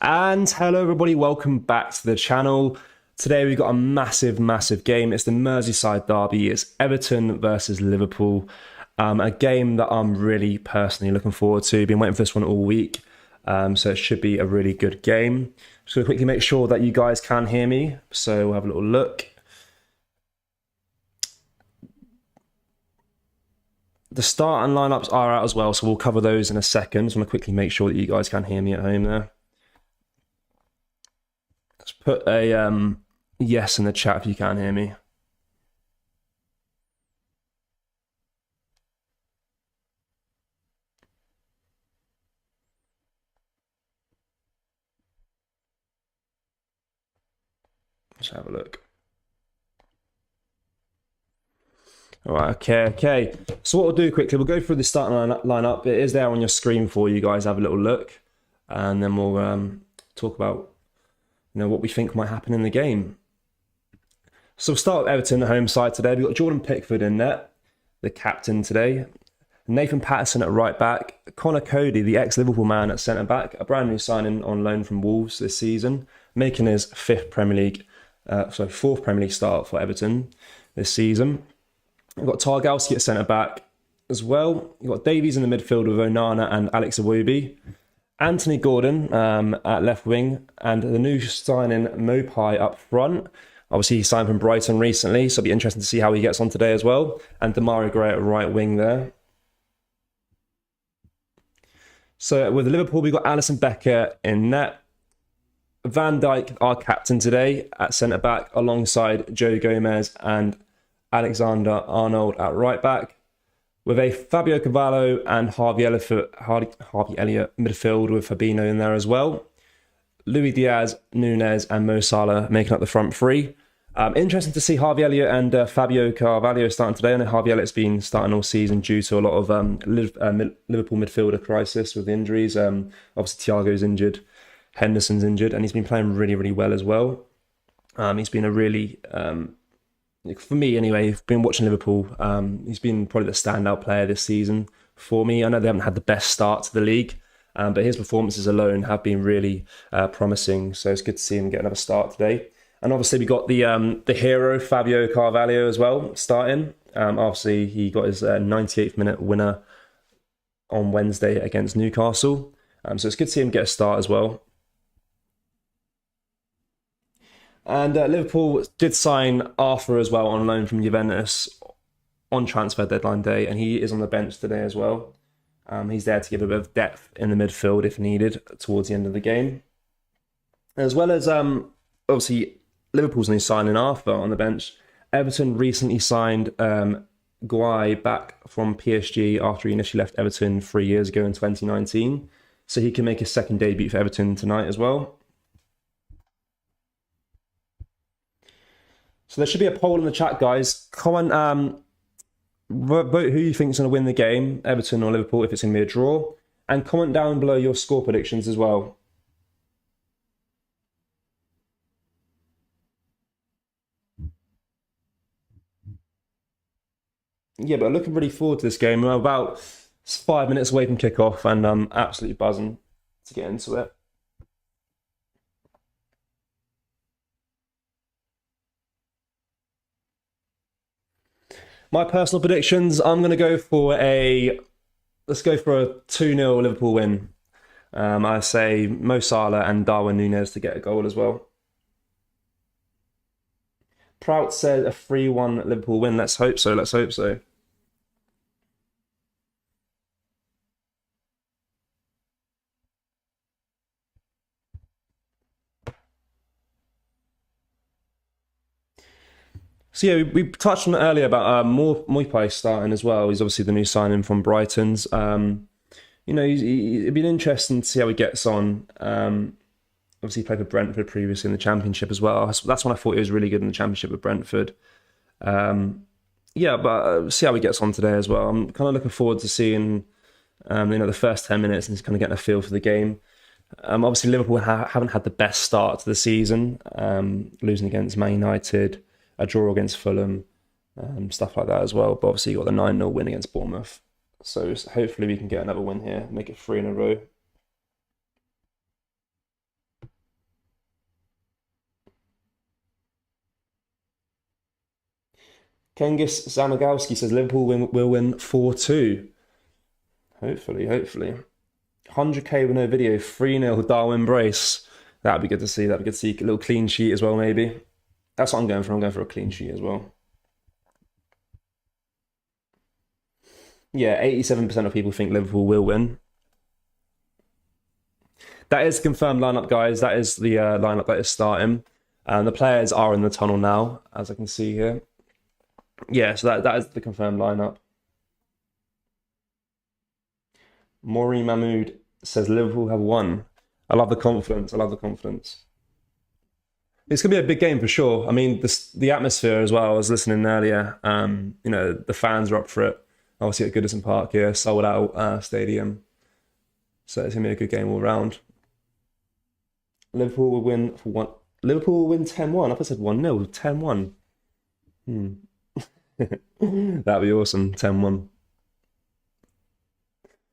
And hello everybody, welcome back to the channel. Today we've got a massive game. It's the Merseyside derby. It's Everton versus Liverpool. A game that I'm really personally looking forward to. Been waiting for this one all week. So it should be a really good game. Just going to quickly make sure that you guys can hear me. So we'll have a little look. The start and lineups are out as well, so we'll cover those in a second. So I'm going to quickly make sure that you guys can hear me at home there. Let's put a yes in the chat if you can hear me. Let's have a look. All right, okay. So what we'll do quickly, we'll go through the starting lineup. It is there on your screen for you guys. Have a little look, and then we'll talk about what we think might happen in the game. So we'll start with Everton, the home side today. We've got Jordan Pickford in net, the captain today. Nathan Patterson at right back. Connor Cody, the ex-Liverpool man, at centre back. A brand new signing on loan from Wolves this season, making his fourth Premier League start for Everton this season. We've got Tarkowski at centre back as well. You've got Davies in the midfield with Onana and Alex Iwobi. Anthony Gordon at left wing, and the new signing Mopai up front. Obviously, he signed from Brighton recently, so it'll be interesting to see how he gets on today as well. And Demarai Gray at right wing there. So with Liverpool, we've got Alisson Becker in net. Van Dijk, our captain today, at centre back, alongside Joe Gomez and Alexander Arnold at right back. With a Fabio Carvalho and Harvey Elliott midfield with Fabinho in there as well. Luis Diaz, Nunez and Mo Salah making up the front three. Interesting to see Harvey Elliott and Fabio Carvalho starting today. I know Harvey Elliott's been starting all season due to a lot of Liverpool midfielder crisis with injuries. Obviously Thiago's injured, Henderson's injured, and he's been playing really well as well. He's been a really... for me anyway, I've been watching Liverpool. He's been probably the standout player this season for me. I know they haven't had the best start to the league, but his performances alone have been really promising. So it's good to see him get another start today. And obviously we got the hero Fabio Carvalho as well starting. Obviously he got his 98th minute winner on Wednesday against Newcastle. So it's good to see him get a start as well. And Liverpool did sign Arthur as well on loan from Juventus on transfer deadline day, and he is on the bench today as well. He's there to give a bit of depth in the midfield if needed towards the end of the game. As well as, obviously, Liverpool's new signing Arthur on the bench. Everton recently signed Guai back from PSG after he initially left Everton 3 years ago in 2019. So he can make his second debut for Everton tonight as well. So there should be a poll in the chat, guys. Comment, vote who you think is going to win the game, Everton or Liverpool, if it's going to be a draw. And comment down below your score predictions as well. Yeah, but looking really forward to this game. We're about 5 minutes away from kickoff, and I'm absolutely buzzing to get into it. My personal predictions, I'm going to go for let's go for a 2-0 Liverpool win. I say Mo Salah and Darwin Nunez to get a goal as well. Prout said a 3-1 Liverpool win. Let's hope so. So yeah, we touched on it earlier about Mopai starting as well. He's obviously the new signing from Brighton's. It'd been interesting to see how he gets on. Obviously, he played for Brentford previously in the Championship as well. That's when I thought he was really good in the Championship with Brentford. But see how he gets on today as well. I'm kind of looking forward to seeing, the first 10 minutes and just kind of getting a feel for the game. Obviously, Liverpool haven't had the best start to the season, losing against Man United, a draw against Fulham, stuff like that as well. But obviously, you got the 9-0 win against Bournemouth. So hopefully we can get another win here, make it 3 in a row. Kengis Zamagowski says Liverpool will win 4-2. Hopefully, hopefully. 100k with no video, 3-0 Darwin Brace. That'd be good to see. That'd be good to see. A little clean sheet as well, maybe. That's what I'm going for. I'm going for a clean sheet as well. Yeah, 87% of people think Liverpool will win. That is the confirmed lineup, guys. That is the lineup that is starting. The players are in the tunnel now, as I can see here. Yeah, so that is the confirmed lineup. Maureen Mahmood says Liverpool have won. I love the confidence. I love the confidence. It's going to be a big game for sure. I mean, the atmosphere as well. I was listening earlier. The fans are up for it. Obviously at Goodison Park here, sold out stadium. So it's going to be a good game all round. Liverpool will win for one. Liverpool will win 10-1. I thought I said 1-0. 10-1. That'd be awesome. 10-1.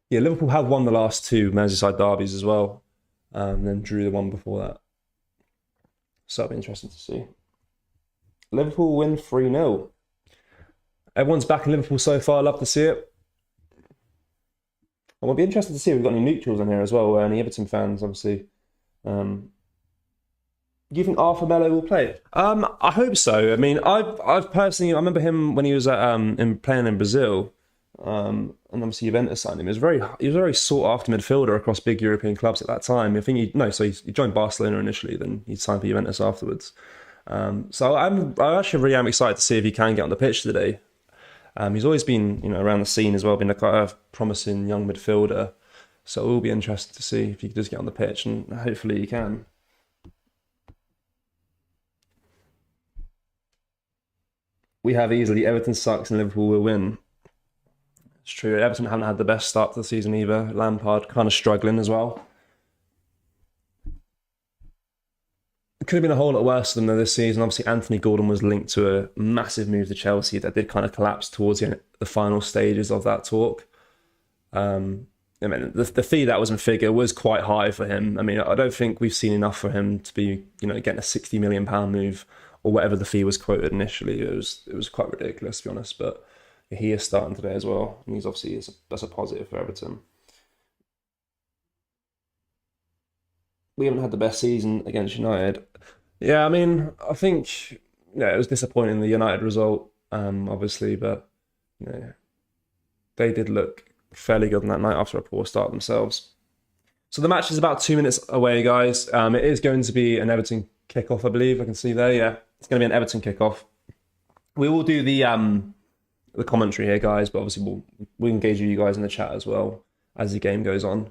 Yeah, Liverpool have won the last two Merseyside derbies as well. And then drew the one before that. So that'll be interesting to see. Liverpool win 3-0. Everyone's back in Liverpool so far. Love to see it. And we'll be interested to see if we've got any neutrals on here as well. Any Everton fans, obviously. Do you think Arthur Melo will play? I hope so. I mean, I've personally, I remember him when he was playing in Brazil, and obviously Juventus signed him. He was a very sought after midfielder across big European clubs at that time. I think he joined Barcelona initially, then he signed for Juventus afterwards. So I actually really am excited to see if he can get on the pitch today. He's always been around the scene as well, been quite a promising young midfielder. So it will be interesting to see if he does get on the pitch, and hopefully he can. We have easily Everton sucks and Liverpool will win. It's true. Everton haven't had the best start to the season either. Lampard kind of struggling as well. It could have been a whole lot worse than this season. Obviously, Anthony Gordon was linked to a massive move to Chelsea that did kind of collapse towards the final stages of that talk. I mean, the fee that was in figure was quite high for him. I mean, I don't think we've seen enough for him to be, getting a £60 million move or whatever the fee was quoted initially. It was quite ridiculous, to be honest. But he is starting today as well, and that's a positive for Everton. We haven't had the best season against United. Yeah, I mean, I think it was disappointing, the United result, obviously, but they did look fairly good on that night after a poor start themselves. So the match is about 2 minutes away, guys. It is going to be an Everton kickoff, I believe. I can see there. Yeah, it's going to be an Everton kickoff. We will do the commentary here, guys, but obviously we'll engage with you guys in the chat as well as the game goes on.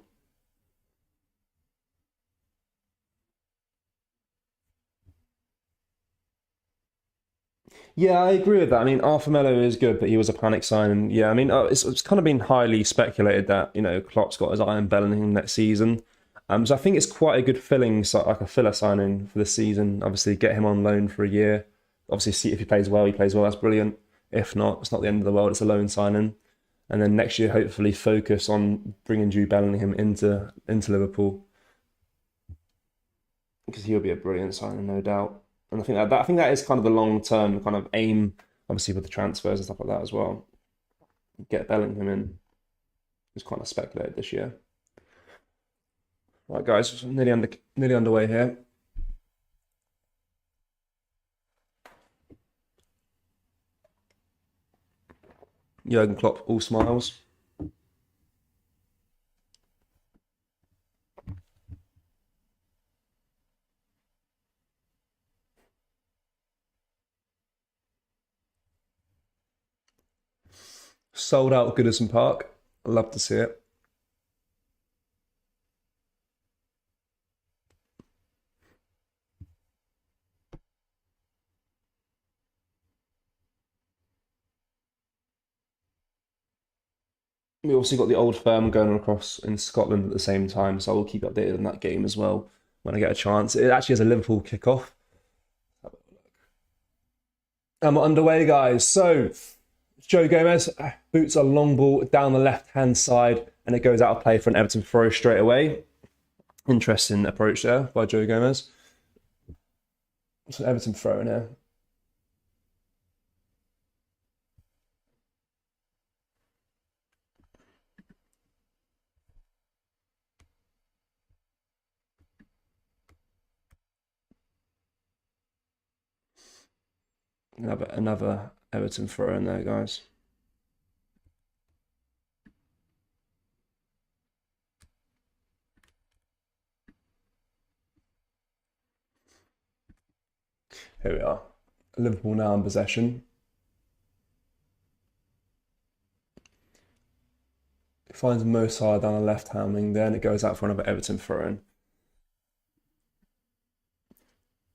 Yeah, I agree with that. I mean, Arthur Melo is good, but he was a panic sign. And yeah, I mean, it's kind of been highly speculated that, Klopp's got his eye on Bellingham next season. So I think it's quite a good like a filler signing for this season. Obviously, get him on loan for a year. Obviously, see if he plays well, that's brilliant. If not, it's not the end of the world. It's a loan signing. And then next year, hopefully, focus on bringing Jude Bellingham into Liverpool. Because he'll be a brilliant signing, no doubt. And I think that is kind of the long-term kind of aim, obviously with the transfers and stuff like that as well. Get Bellingham in. It's kind of speculated this year. Right, guys, nearly underway here. Jurgen Klopp, all smiles. Sold out Goodison Park. I love to see it. We also got the Old Firm going across in Scotland at the same time, so I will keep updated on that game as well when I get a chance. It actually has a Liverpool kickoff. And we're underway, guys. So Joe Gomez boots a long ball down the left-hand side, and it goes out of play for an Everton throw straight away. Interesting approach there by Joe Gomez. It's an Everton throw in here. Another Everton throw in there, guys. Here we are. Liverpool now in possession. Finds Mo Salah down the left hand wing there, and it goes out for another Everton throw in.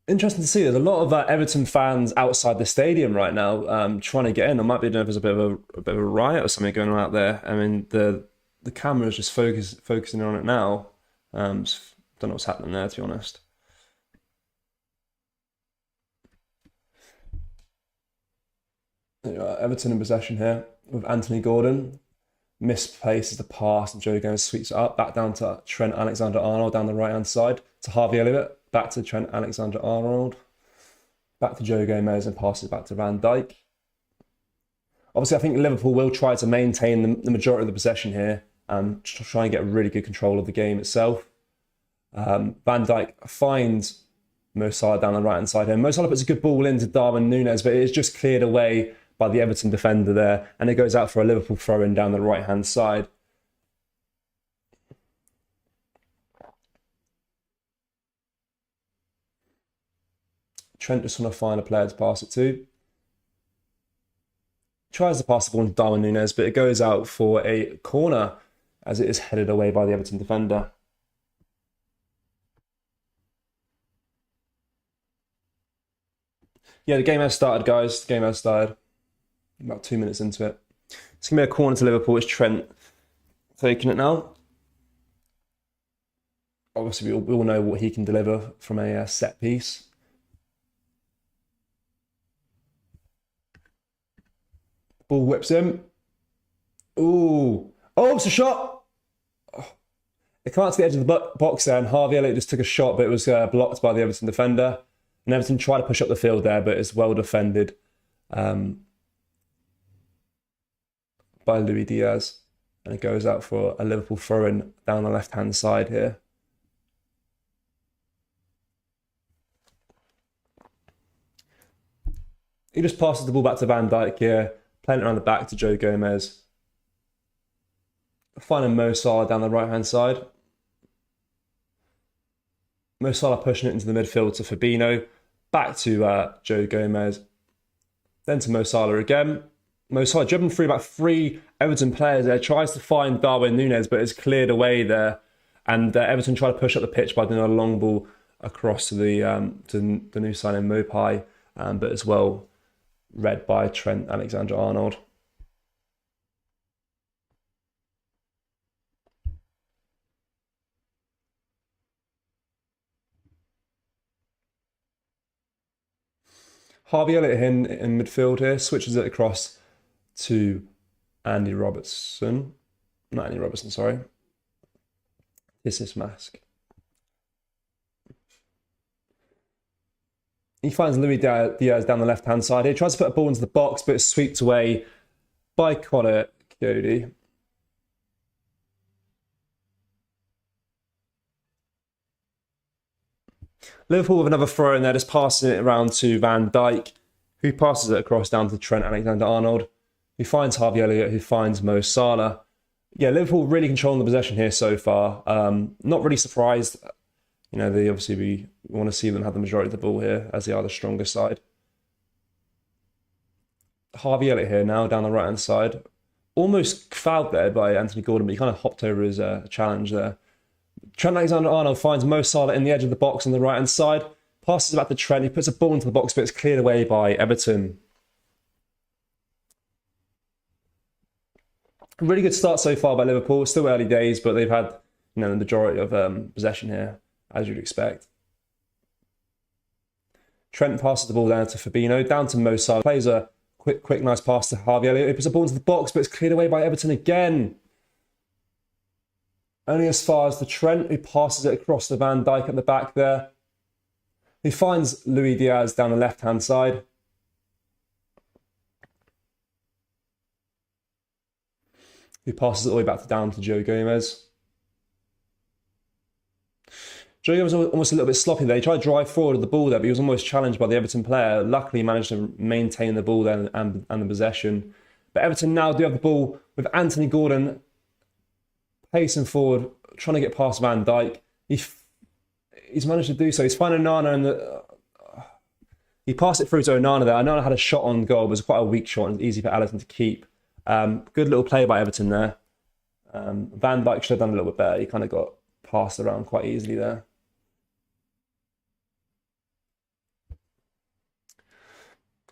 Interesting to see. There's a lot of Everton fans outside the stadium right now, trying to get in. I might be doing there's a bit of a riot or something going on out there. I mean, the camera is just focusing on it now. Don't know what's happening there, to be honest. Everton in possession here with Anthony Gordon. Misplaces the pass, and Joe Gomez sweeps it up back down to Trent Alexander-Arnold down the right hand side to Harvey Elliott. Back to Trent Alexander-Arnold, back to Joe Gomez, and passes back to Van Dijk. Obviously, I think Liverpool will try to maintain the majority of the possession here and try and get really good control of the game itself. Van Dijk finds Mo Salah down the right-hand side here. Mo Salah puts a good ball into Darwin Núñez, but it is just cleared away by the Everton defender there, and it goes out for a Liverpool throw-in down the right-hand side. Trent just want to find a player to pass it to. Tries to pass the ball to Darwin Núñez, but it goes out for a corner as it is headed away by the Everton defender. Yeah, the game has started, guys. The game has started. About 2 minutes into it. It's going to be a corner to Liverpool. It's Trent taking it now. Obviously, we all know what he can deliver from a set piece. Ball whips him. Ooh. Oh, it's a shot. Oh. It came out to the edge of the box there, and Harvey Elliott just took a shot, but it was blocked by the Everton defender. And Everton tried to push up the field there, but it's well defended by Luis Diaz. And it goes out for a Liverpool throw-in down the left-hand side here. He just passes the ball back to Van Dijk here, playing it around the back to Joe Gomez. Finding Mo Salah down the right-hand side. Mo Salah pushing it into the midfield to Fabinho. Back to Joe Gomez. Then to Mo Salah again. Mo Salah dribbling through about 3 Everton players there. Tries to find Darwin Núñez, but it's cleared away there. And Everton try to push up the pitch by doing a long ball across to the new signing Mopai, but as well read by Trent Alexander-Arnold. Harvey Elliott in midfield here, switches it across to Andy Robertson. Not Andy Robertson, sorry. This is Mask. He finds Luis Diaz down the left-hand side. He tries to put a ball into the box, but it's swept away by Conor Coady. Liverpool with another throw in there, just passing it around to Van Dijk, who passes it across down to Trent Alexander-Arnold, who finds Harvey Elliott, who finds Mo Salah. Yeah, Liverpool really controlling the possession here so far. Not really surprised. You know, we want to see them have the majority of the ball here, as they are the stronger side. Harvey Elliott here now, down the right-hand side. Almost fouled there by Anthony Gordon, but he kind of hopped over his challenge there. Trent Alexander-Arnold finds Mo Salah in the edge of the box on the right-hand side. Passes it back to Trent. He puts a ball into the box, but it's cleared away by Everton. Really good start so far by Liverpool. Still early days, but they've had the majority of possession here, as you'd expect. Trent passes the ball down to Fabinho, down to Mo Salah. Plays a quick, nice pass to Harvey Elliott. He puts a ball into the box, but it's cleared away by Everton again. Only as far as the Trent, who passes it across to Van Dijk at the back there. He finds Luis Diaz down the left-hand side. He passes it all the way back down to Joe Gomez. Joe was almost a little bit sloppy there. He tried to drive forward with the ball there, but he was almost challenged by the Everton player. Luckily, he managed to maintain the ball there and the possession. But Everton now do have the ball with Anthony Gordon pacing forward, trying to get past Van Dijk. He's managed to do so. He's finding Onana and he passed it through to Onana there. Onana had a shot on goal, but it was quite a weak shot and easy for Alisson to keep. Good little play by Everton there. Van Dijk should have done a little bit better. He kind of got passed around quite easily there.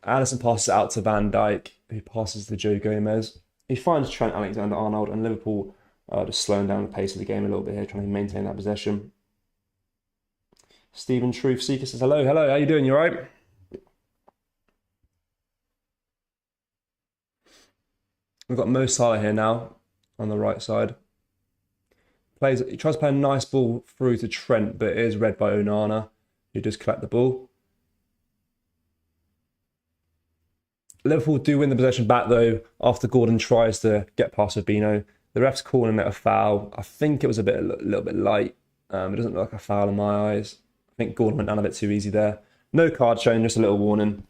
Alisson passes it out to Van Dijk, who passes to Joe Gomez. He finds Trent Alexander-Arnold, and Liverpool just slowing down the pace of the game a little bit here, trying to maintain that possession. Stephen Truth Seeker says, hello, how you doing? You all right? We've got Mo Salah here now on the right side. He tries to play a nice ball through to Trent, but it is read by Onana, who does collect the ball. Liverpool do win the possession back though after Gordon tries to get past Fabinho. The ref's calling it a foul. I think it was a little bit light. It doesn't look like a foul in my eyes. I think Gordon went down a bit too easy there. No card shown, just a little warning.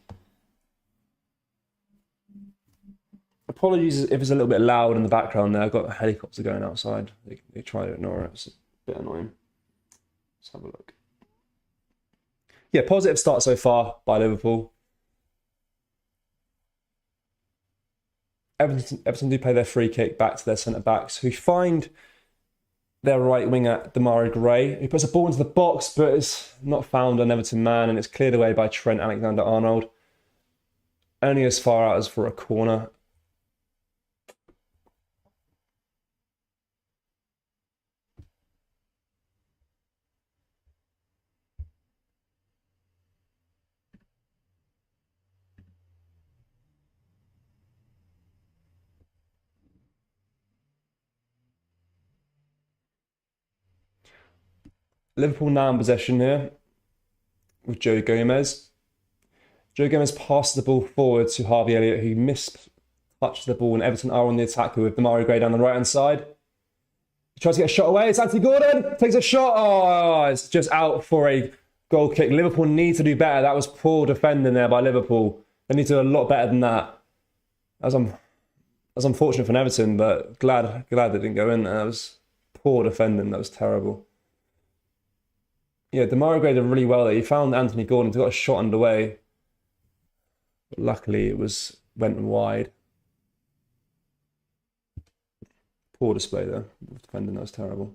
Apologies if it's a little bit loud in the background there. I've got a helicopter going outside. They try to ignore it. It's a bit annoying. Let's have a look. Yeah, positive start so far by Liverpool. Everton do play their free kick back to their centre-backs, who find their right winger, Demarai Gray, who puts a ball into the box, but it's not found an Everton man, and it's cleared away by Trent Alexander-Arnold. Only as far out as for a corner. Liverpool now in possession here with Joe Gomez. Joe Gomez passes the ball forward to Harvey Elliott, who mistouched the ball, and Everton are on the attack with Demarai Gray down the right-hand side. He tries to get a shot away. It's Anthony Gordon. Takes a shot. Oh, it's just out for a goal kick. Liverpool need to do better. That was poor defending there by Liverpool. They need to do a lot better than that. That's unfortunate for Everton, but glad they didn't go in there. That was poor defending. That was terrible. Yeah, Demarai Gray did really well there. He found Anthony Gordon, got a shot underway. But luckily, it went wide. Poor display there. Defending, that was terrible.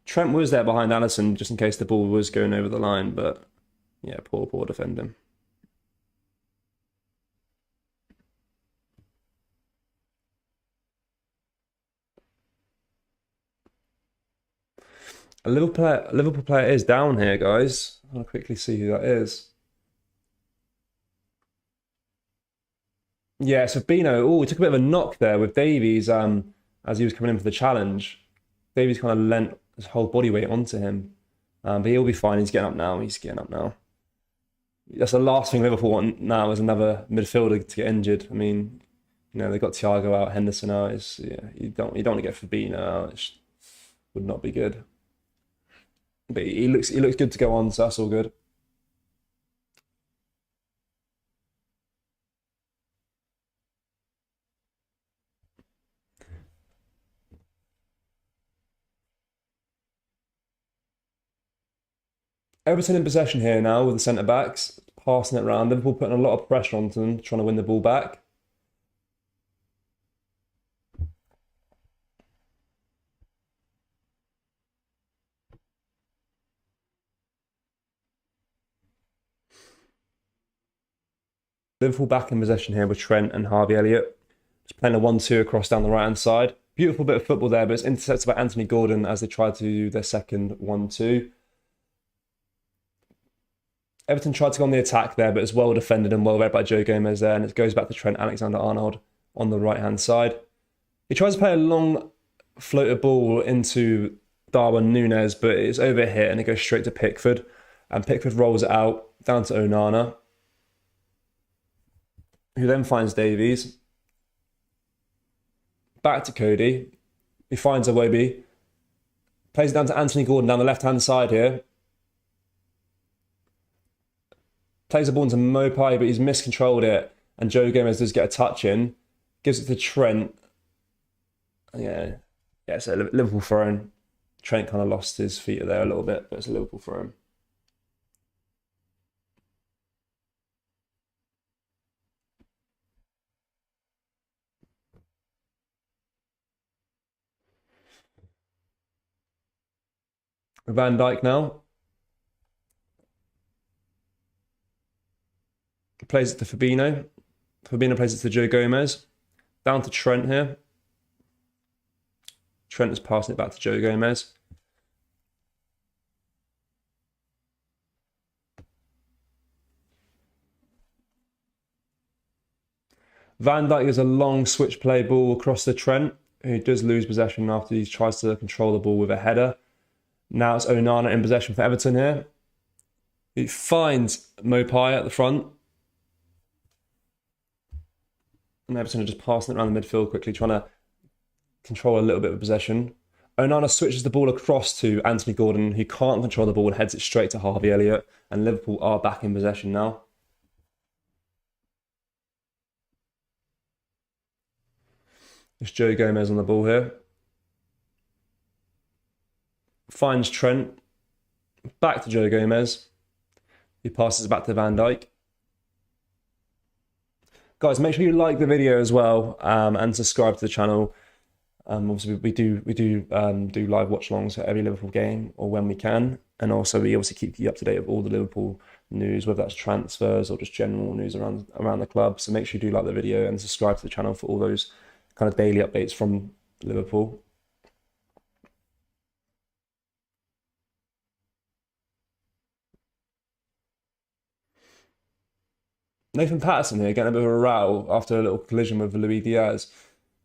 Trent was there behind Alisson just in case the ball was going over the line, but yeah, poor defending. A Liverpool player is down here, guys. I'll quickly see who that is. Yeah, so Fabinho. Oh, he took a bit of a knock there with Davies as he was coming in for the challenge. Davies kind of lent his whole body weight onto him. But he'll be fine. He's getting up now. That's the last thing Liverpool want now is another midfielder to get injured. I mean, they've got Thiago out, Henderson out. You don't want to get Fabinho out. It would not be good. But he looks good to go on, so that's all good. Everton in possession here now with the centre-backs, passing it around. Liverpool putting a lot of pressure onto them, trying to win the ball back. Liverpool back in possession here with Trent and Harvey Elliott. Just playing a 1-2 across down the right-hand side. Beautiful bit of football there, but it's intercepted by Anthony Gordon as they try to do their second 1-2. Everton tried to go on the attack there, but it's well defended and well read by Joe Gomez there, and it goes back to Trent Alexander-Arnold on the right-hand side. He tries to play a long floated ball into Darwin Núñez, but it's overhit and it goes straight to Pickford. And Pickford rolls it out down to Onana, who then finds Davies. Back to Cody, who finds Iwobi, Plays it down to Anthony Gordon down the left-hand side here. Plays the ball into Mopai, but he's miscontrolled it. And Joe Gomez does get a touch in. Gives it to Trent. Yeah, it's a Liverpool throw. Trent kind of lost his feet there a little bit, but it's a Liverpool throw. Van Dijk now. Plays it to Fabinho. Fabinho plays it to Joe Gomez. Down to Trent here. Trent is passing it back to Joe Gomez. Van Dijk is a long switch play ball across to Trent, who does lose possession after he tries to control the ball with a header. Now it's Onana in possession for Everton here. He finds Mopai at the front. And Everton are just passing it around the midfield quickly, trying to control a little bit of possession. Onana switches the ball across to Anthony Gordon, who can't control the ball and heads it straight to Harvey Elliott. And Liverpool are back in possession now. It's Joe Gomez on the ball here. Finds Trent. Back to Joe Gomez. He passes it back to Van Dijk. Guys, make sure you like the video as well and subscribe to the channel. Obviously, we do live watch-alongs for every Liverpool game or when we can. And also, we obviously keep you up to date with all the Liverpool news, whether that's transfers or just general news around the club. So make sure you do like the video and subscribe to the channel for all those kind of daily updates from Liverpool. Nathan Patterson here getting a bit of a row after a little collision with Luis Diaz.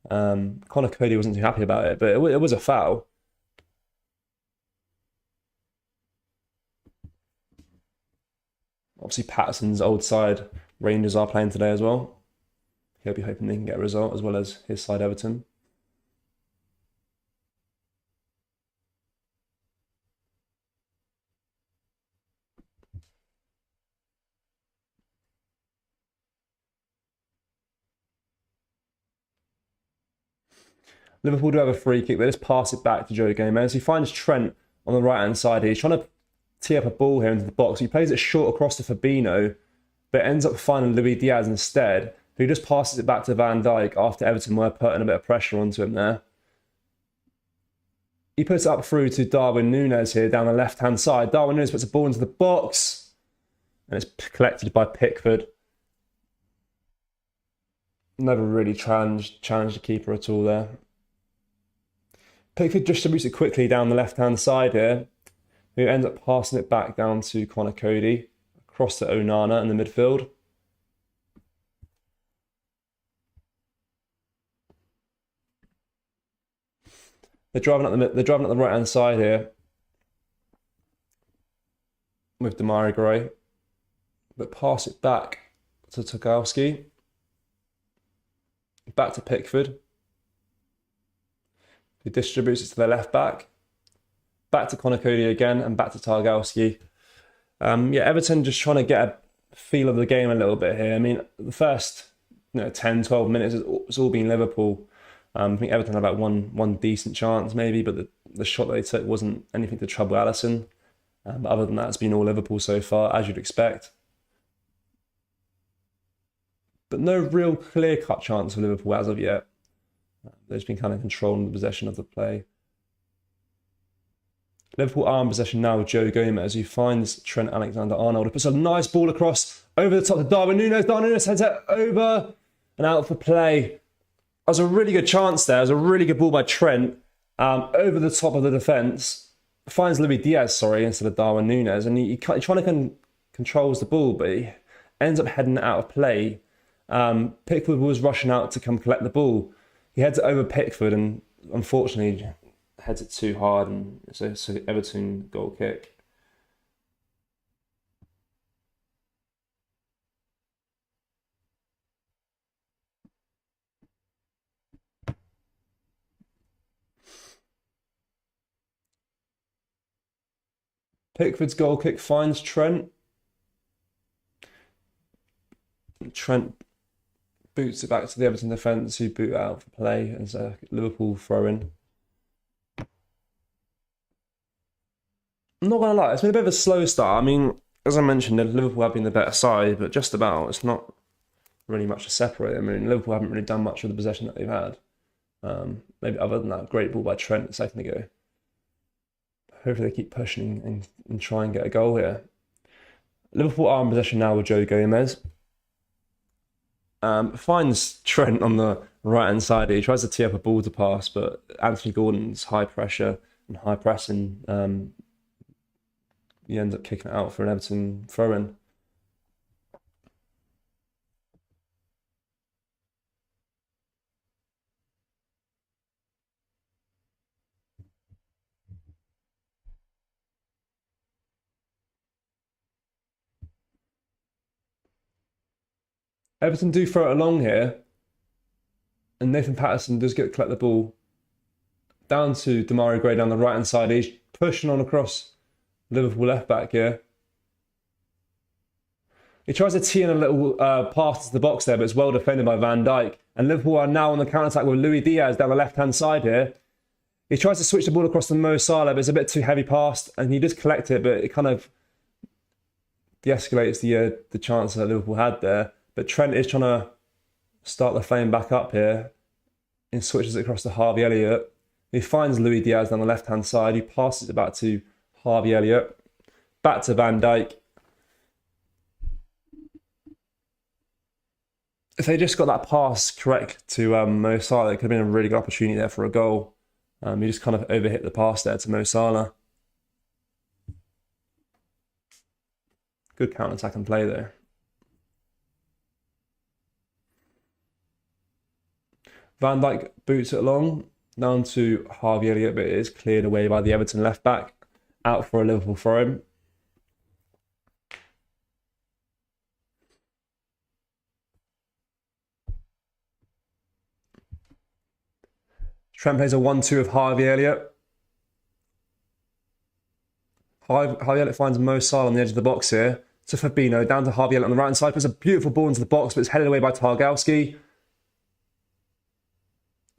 Conor Coady wasn't too happy about it, but it was a foul. Obviously, Patterson's old side, Rangers, are playing today as well. He'll be hoping they can get a result, as well as his side, Everton. Liverpool do have a free kick. They just pass it back to Joe Gomez. He finds Trent on the right-hand side here. He's trying to tee up a ball here into the box. He plays it short across to Fabinho, but ends up finding Luis Diaz instead, who just passes it back to Van Dijk after Everton were putting a bit of pressure onto him there. He puts it up through to Darwin Núñez here down the left-hand side. Darwin Núñez puts a ball into the box, and it's collected by Pickford. Never really challenged the keeper at all there. Pickford distributes it quickly down the left-hand side here, who ends up passing it back down to Conor Coady, across to Onana in the midfield. They're driving up the right-hand side here with Demarai Gray, but pass it back to Tarkowski, back to Pickford, who distributes it to the left back to Conor Coady again, and back to Tarkowski. Everton just trying to get a feel of the game a little bit here. I mean, the first 10, 12 minutes, it's all been Liverpool. I think Everton had about one decent chance maybe, but the shot that they took wasn't anything to trouble Alisson. But other than that, it's been all Liverpool so far, as you'd expect. But no real clear-cut chance for Liverpool as of yet. They've just been kind of controlling the possession of the play. Liverpool are in possession now with Joe Gomez, who finds Trent Alexander-Arnold. He puts a nice ball across over the top to Darwin Núñez. Darwin Núñez heads it over and out for play. That was a really good chance there. It was a really good ball by Trent over the top of the defence. Finds Luis Diaz, instead of Darwin Núñez. And he trying to controls the ball, but he ends up heading it out of play. Pickford was rushing out to come collect the ball. He heads it over Pickford and unfortunately heads it too hard, and it's an Everton goal kick. Pickford's goal kick finds Trent. Trent boots it back to the Everton defence, who boot out for play as a Liverpool throw-in. I'm not going to lie, it's been a bit of a slow start. I mean, as I mentioned, Liverpool have been the better side, but just about. It's not really much to separate. I mean, Liverpool haven't really done much with the possession that they've had. Maybe other than that great ball by Trent a second ago. Hopefully they keep pushing and try and get a goal here. Liverpool are in possession now with Joe Gomez. Finds Trent on the right-hand side. He tries to tee up a ball to pass, but Anthony Gordon's high pressure and high pressing, he ends up kicking it out for an Everton throw-in. Everton do throw it along here, and Nathan Patterson does collect the ball down to Demarai Gray down the right-hand side. He's pushing on across Liverpool left-back here. He tries to tee in a little pass to the box there, but it's well defended by Van Dijk. And Liverpool are now on the counter-attack with Luis Diaz down the left-hand side here. He tries to switch the ball across to Mo Salah, but it's a bit too heavy pass, and he does collect it, but it kind of de-escalates the chance that Liverpool had there. But Trent is trying to start the flame back up here and switches it across to Harvey Elliott. He finds Luis Diaz down the left-hand side. He passes it back to Harvey Elliott. Back to Van Dijk. If they just got that pass correct to Mo Salah, it could have been a really good opportunity there for a goal. He just kind of overhit the pass there to Mo Salah. Good counter-attack and play there. Van Dijk boots it along, down to Harvey Elliott, but it is cleared away by the Everton left-back, out for a Liverpool throw-in. Trent plays a 1-2 of Harvey Elliott. Harvey Elliott finds Mo Salah on the edge of the box here. To Fabinho, down to Harvey Elliott on the right-hand side. Puts a beautiful ball into the box, but it's headed away by Tarkowski.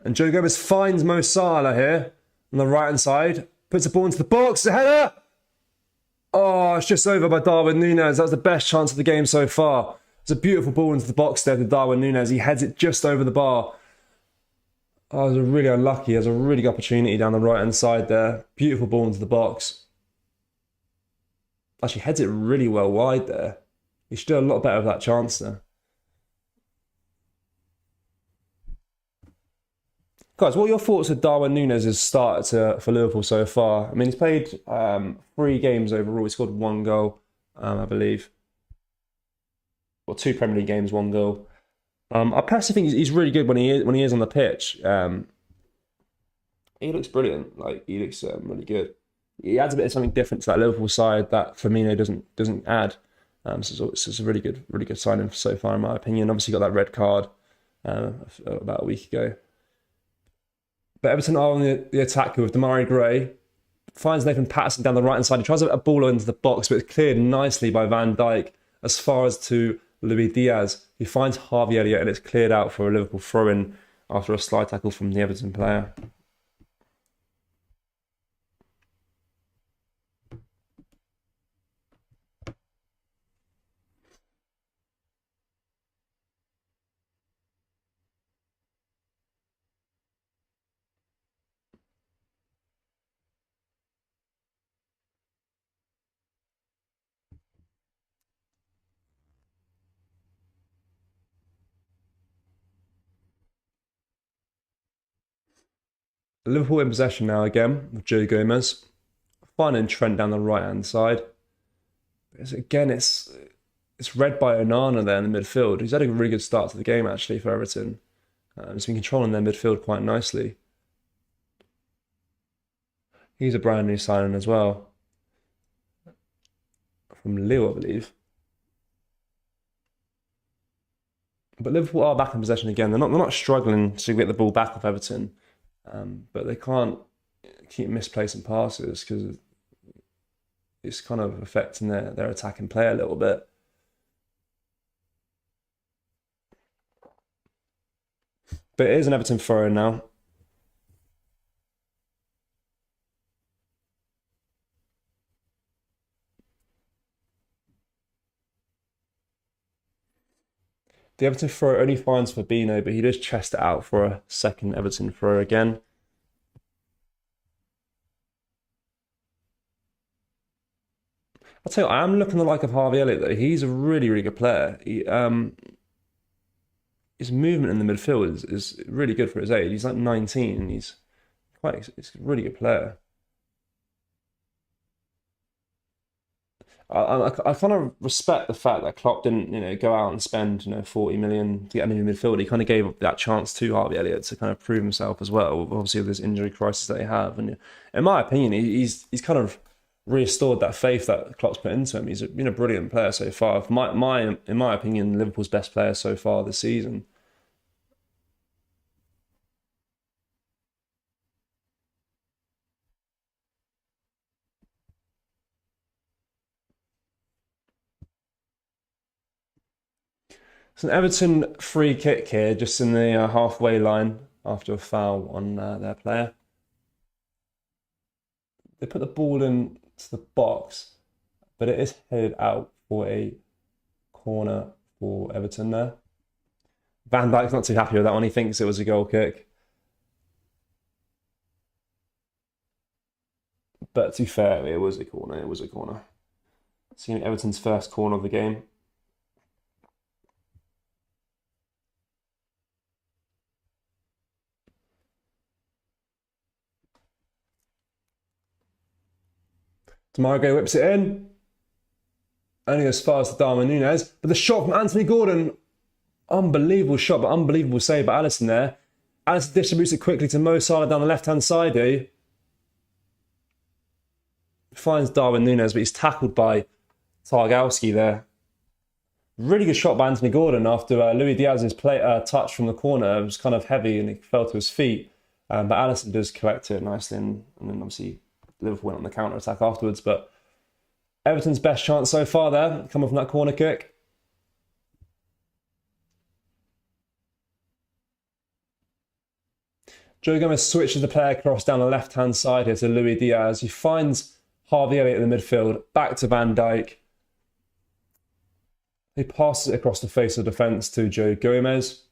And Joe Gomez finds Mo Salah here on the right-hand side. Puts the ball into the box. The header! Oh, it's just over by Darwin Núñez. That was the best chance of the game so far. It's a beautiful ball into the box there to Darwin Núñez. He heads it just over the bar. Oh, I was really unlucky. There's a really good opportunity down the right-hand side there. Beautiful ball into the box. Actually heads it really well wide there. He should do a lot better with that chance there. Guys, what are your thoughts of Darwin Núñez's start for Liverpool so far? I mean, he's played 3 games overall. He scored 1 goal, I believe. Well, 2 Premier League games, 1 goal. I personally think he's really good when he is on the pitch. He looks brilliant. Like, he looks really good. He adds a bit of something different to that Liverpool side that Firmino doesn't add. So it's a really good signing so far, in my opinion. Obviously, got that red card about a week ago. But Everton are on the attack with Demarai Gray. Finds Nathan Patterson down the right-hand side. He tries to get a ball into the box, but it's cleared nicely by Van Dijk as far as to Luis Diaz. He finds Harvey Elliott, and it's cleared out for a Liverpool throw-in after a slide tackle from the Everton player. Liverpool in possession now again with Joe Gomez. Finding Trent down the right-hand side. It's read by Onana there in the midfield. He's had a really good start to the game, actually, for Everton. He's been controlling their midfield quite nicely. He's a brand new signing as well. From Lille, I believe. But Liverpool are back in possession again. They're not struggling to get the ball back off Everton. But they can't keep misplacing passes because it's kind of affecting their attacking play a little bit. But it is an Everton throw now. The Everton throw only finds Fabinho, but he does chest it out for a second Everton throw again. I'll tell you, I am looking the like of Harvey Elliott though. He's a really, really good player. His movement in the midfield is really good for his age. He's like 19 and he's a really good player. I kind of respect the fact that Klopp didn't, go out and spend, 40 million to get a new midfielder. He kind of gave up that chance to Harvey Elliott to kind of prove himself as well, obviously with this injury crisis that they have. And in my opinion, he's kind of restored that faith that Klopp's put into him. He's been a brilliant player so far. In my opinion, Liverpool's best player so far this season. It's an Everton free kick here, just in the halfway line after a foul on their player. They put the ball into the box, but it is headed out for a corner for Everton there. Van Dijk's not too happy with that one. He thinks it was a goal kick. But to be fair, it was a corner. It was a corner. Seeing Everton's first corner of the game. Demarai Gray whips it in. Only as far as to Darwin Núñez. But the shot from Anthony Gordon, unbelievable shot, but unbelievable save by Alisson there. Alisson distributes it quickly to Mo Salah down the left-hand side here. Finds Darwin Núñez, but he's tackled by Tarkowski there. Really good shot by Anthony Gordon after Luis Diaz's touch from the corner. It was kind of heavy and he fell to his feet. But Alisson does collect it nicely, and then obviously Liverpool went on the counter-attack afterwards. But Everton's best chance so far there, coming from that corner kick. Joe Gomez switches the play across down the left-hand side here to Luis Diaz. He finds Harvey Elliott in the midfield, back to Van Dijk. He passes it across the face of defence to Joe Gomez.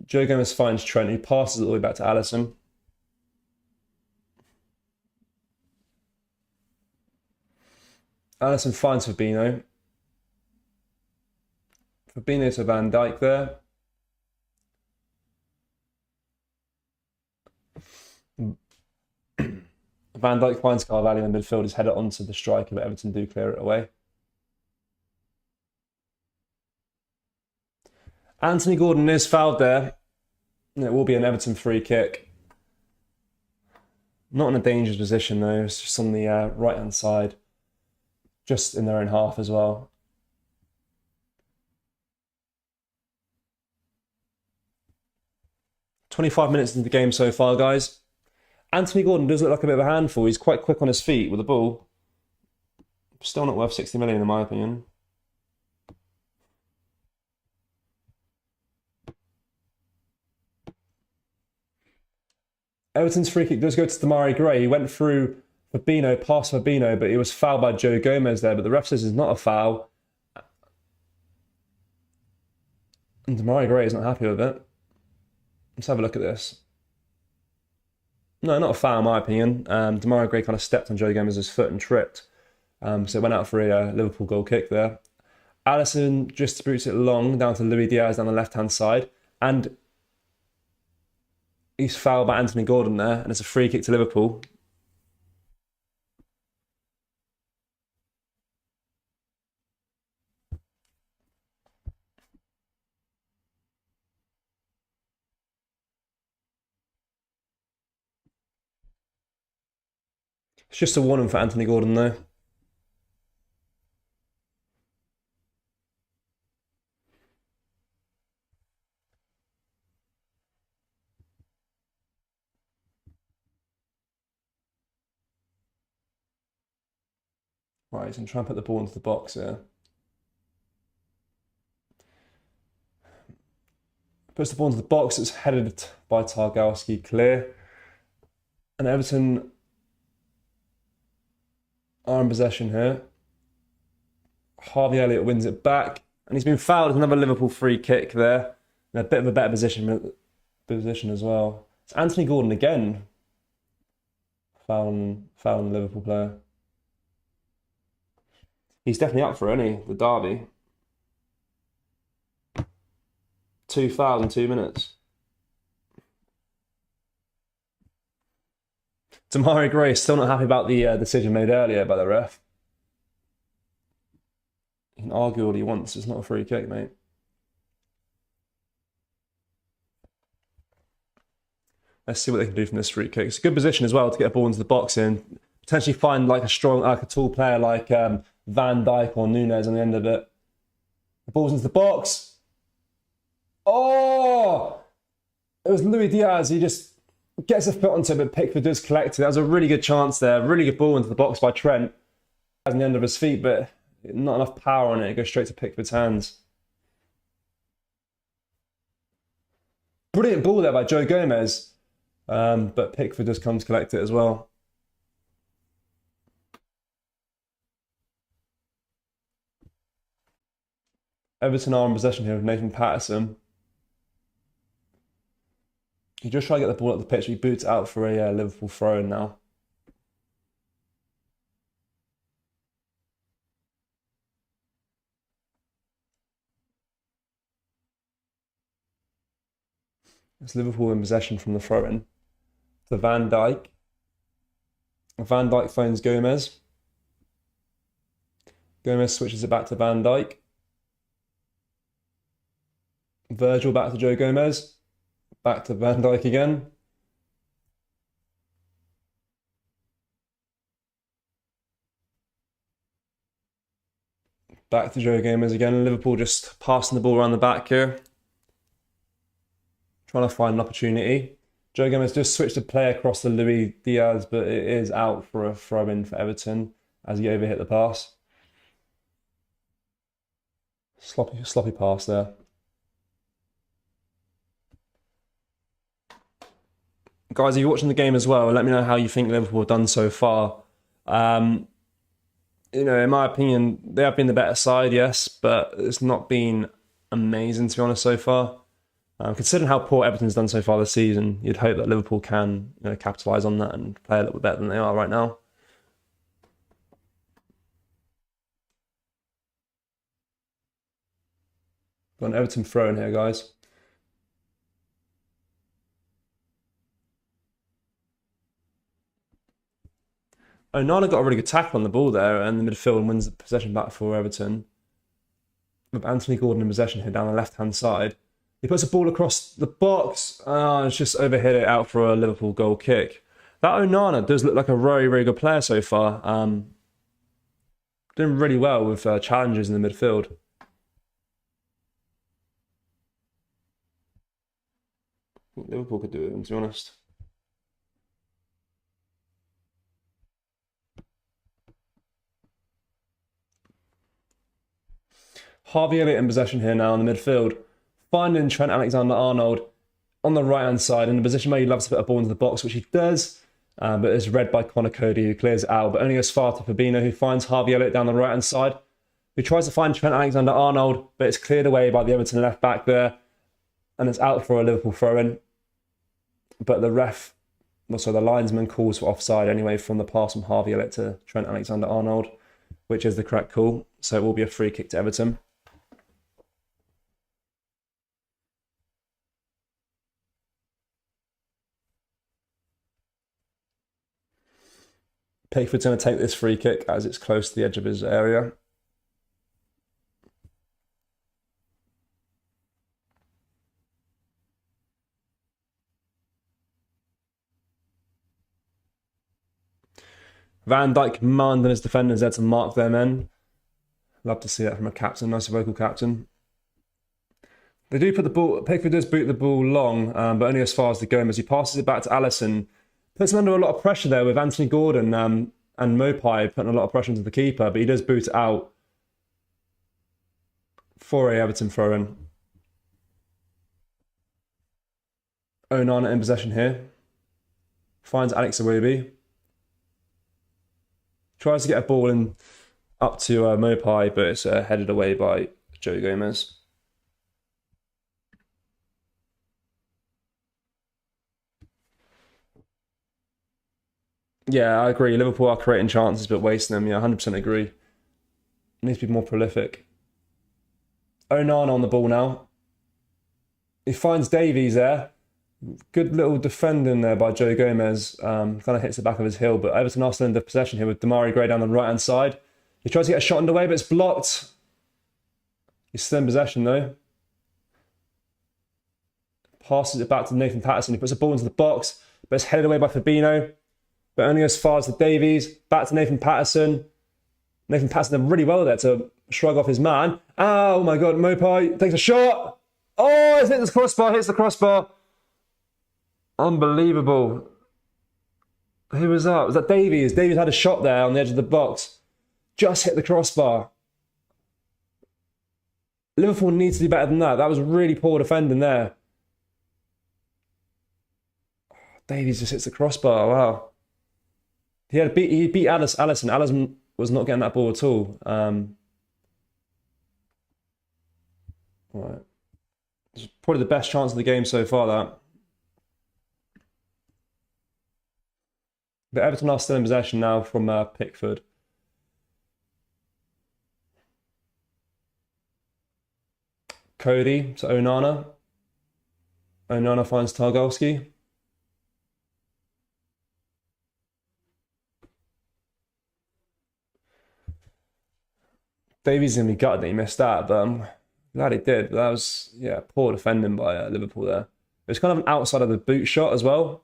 Joe Gomez finds Trent, who passes it all the way back to Alisson. Alisson finds Fabinho. Fabinho to Van Dijk there. Van Dijk finds Carvalho in the midfield. He's headed onto the striker, but Everton do clear it away. Anthony Gordon is fouled there. It will be an Everton free kick. Not in a dangerous position though. It's just on the right-hand side. Just in their own half as well. "25 minutes into the game so far, guys. Anthony Gordon does look like a bit of a handful. He's quite quick on his feet with the ball. Still not worth 60 million in my opinion. Everton's free kick does go to Demarai Gray. He went through Fabinho, past Fabinho, but he was fouled by Joe Gomez there. But the ref says it's not a foul. And Demarai Gray is not happy with it. Let's have a look at this. No, not a foul in my opinion. Demarai Gray kind of stepped on Joe Gomez's foot and tripped. So it went out for a Liverpool goal kick there. Alisson distributes it long down to Luis Diaz down the left-hand side. And he's fouled by Anthony Gordon there. And it's a free kick to Liverpool. It's just a warning for Anthony Gordon though. Right, he's going to try and put the ball into the box here. Puts the ball into the box. It's headed by Tarkowski clear. And Everton are in possession here. Harvey Elliott wins it back. And he's been fouled. Another Liverpool free kick there. In a bit of a better position as well. It's Anthony Gordon again. Fouling the Liverpool player. He's definitely up for it, isn't he? The derby. 2 fouls in 2 minutes. Demarai Gray still not happy about the decision made earlier by the ref. He can argue all he wants. It's not a free kick, mate. Let's see what they can do from this free kick. It's a good position as well to get a ball into the box in. Potentially find like a tall player like Van Dijk or Nunes on the end of it. The ball's into the box. Oh! It was Luis Diaz. He just gets a foot onto it, but Pickford does collect it. That was a really good chance there. Really good ball into the box by Trent. On the end of his feet, but not enough power on it. It goes straight to Pickford's hands. Brilliant ball there by Joe Gomez. But Pickford just comes to collect it as well. Everton are in possession here with Nathan Patterson. He just tried to get the ball up the pitch. He boots out for a Liverpool throw-in now. It's Liverpool in possession from the throw-in. To Van Dijk. Van Dijk phones Gomez. Gomez switches it back to Van Dijk. Virgil back to Joe Gomez. Back to Van Dijk again. Back to Joe Gomez again. Liverpool just passing the ball around the back here. Trying to find an opportunity. Joe Gomez just switched to play across to Luis Diaz, but it is out for a throw-in for Everton as he overhit the pass. Sloppy pass there. Guys, if you're watching the game as well, let me know how you think Liverpool have done so far. In my opinion, they have been the better side, yes, but it's not been amazing, to be honest, so far. Considering how poor Everton's done so far this season, you'd hope that Liverpool can capitalise on that and play a little bit better than they are right now. Got an Everton throw in here, guys. Onana got a really good tackle on the ball there, and the midfield wins the possession back for Everton. With Anthony Gordon in possession here down the left-hand side. He puts a ball across the box. It's just overhit it out for a Liverpool goal kick. That Onana does look like a very, very good player so far. Doing really well with challenges in the midfield. I think Liverpool could do it, to be honest. Harvey Elliott in possession here now in the midfield. Finding Trent Alexander-Arnold on the right-hand side in a position where he loves to put a ball into the box, which he does, but is read by Conor Cody, who clears it out, but only goes far to Fabinho, who finds Harvey Elliott down the right-hand side, who tries to find Trent Alexander-Arnold, but it's cleared away by the Everton left-back there, and it's out for a Liverpool throw-in. But the linesman calls for offside anyway from the pass from Harvey Elliott to Trent Alexander-Arnold, which is the correct call, so it will be a free kick to Everton. Pickford's going to take this free kick as it's close to the edge of his area. Van Dijk commanding his defenders there to mark their men. Love to see that from a captain, nice vocal captain. They do put the ball, Pickford does boot the ball long, but only as far as the Gomez. He passes it back to Alisson. Puts him under a lot of pressure there with Anthony Gordon and Mopai putting a lot of pressure into the keeper, but he does boot it out for a Everton throw-in. Onana in possession here. Finds Alex Iwobi. Tries to get a ball in up to Mopai, but it's headed away by Joe Gomez. Yeah, I agree. Liverpool are creating chances but wasting them. Yeah, 100% agree. Needs to be more prolific. Onana on the ball now. He finds Davies there. Good little defending there by Joe Gomez. Kind of hits the back of his heel, but Everton are still in the possession here with Demarai Gray down the right-hand side. He tries to get a shot underway, but it's blocked. He's still in possession though. Passes it back to Nathan Patterson. He puts the ball into the box, but it's headed away by Fabinho. But only as far as the Davies. Back to Nathan Patterson. Nathan Patterson did really well there to shrug off his man. Oh my God, Mopai takes a shot. Oh, it's hit the crossbar, hits the crossbar. Unbelievable. Who was that? Was that Davies? Davies had a shot there on the edge of the box. Just hit the crossbar. Liverpool needs to do better than that. That was really poor defending there. Davies just hits the crossbar. Wow. He beat Alisson. Alisson was not getting that ball at all. Right. It's probably the best chance of the game so far, that. But Everton are still in possession now from Pickford. Cody to Onana. Onana finds Tarkowski. Davies is going to be gutted that he missed that, but I'm glad he did. But that was, yeah, poor defending by Liverpool there. It was kind of an outside of the boot shot as well.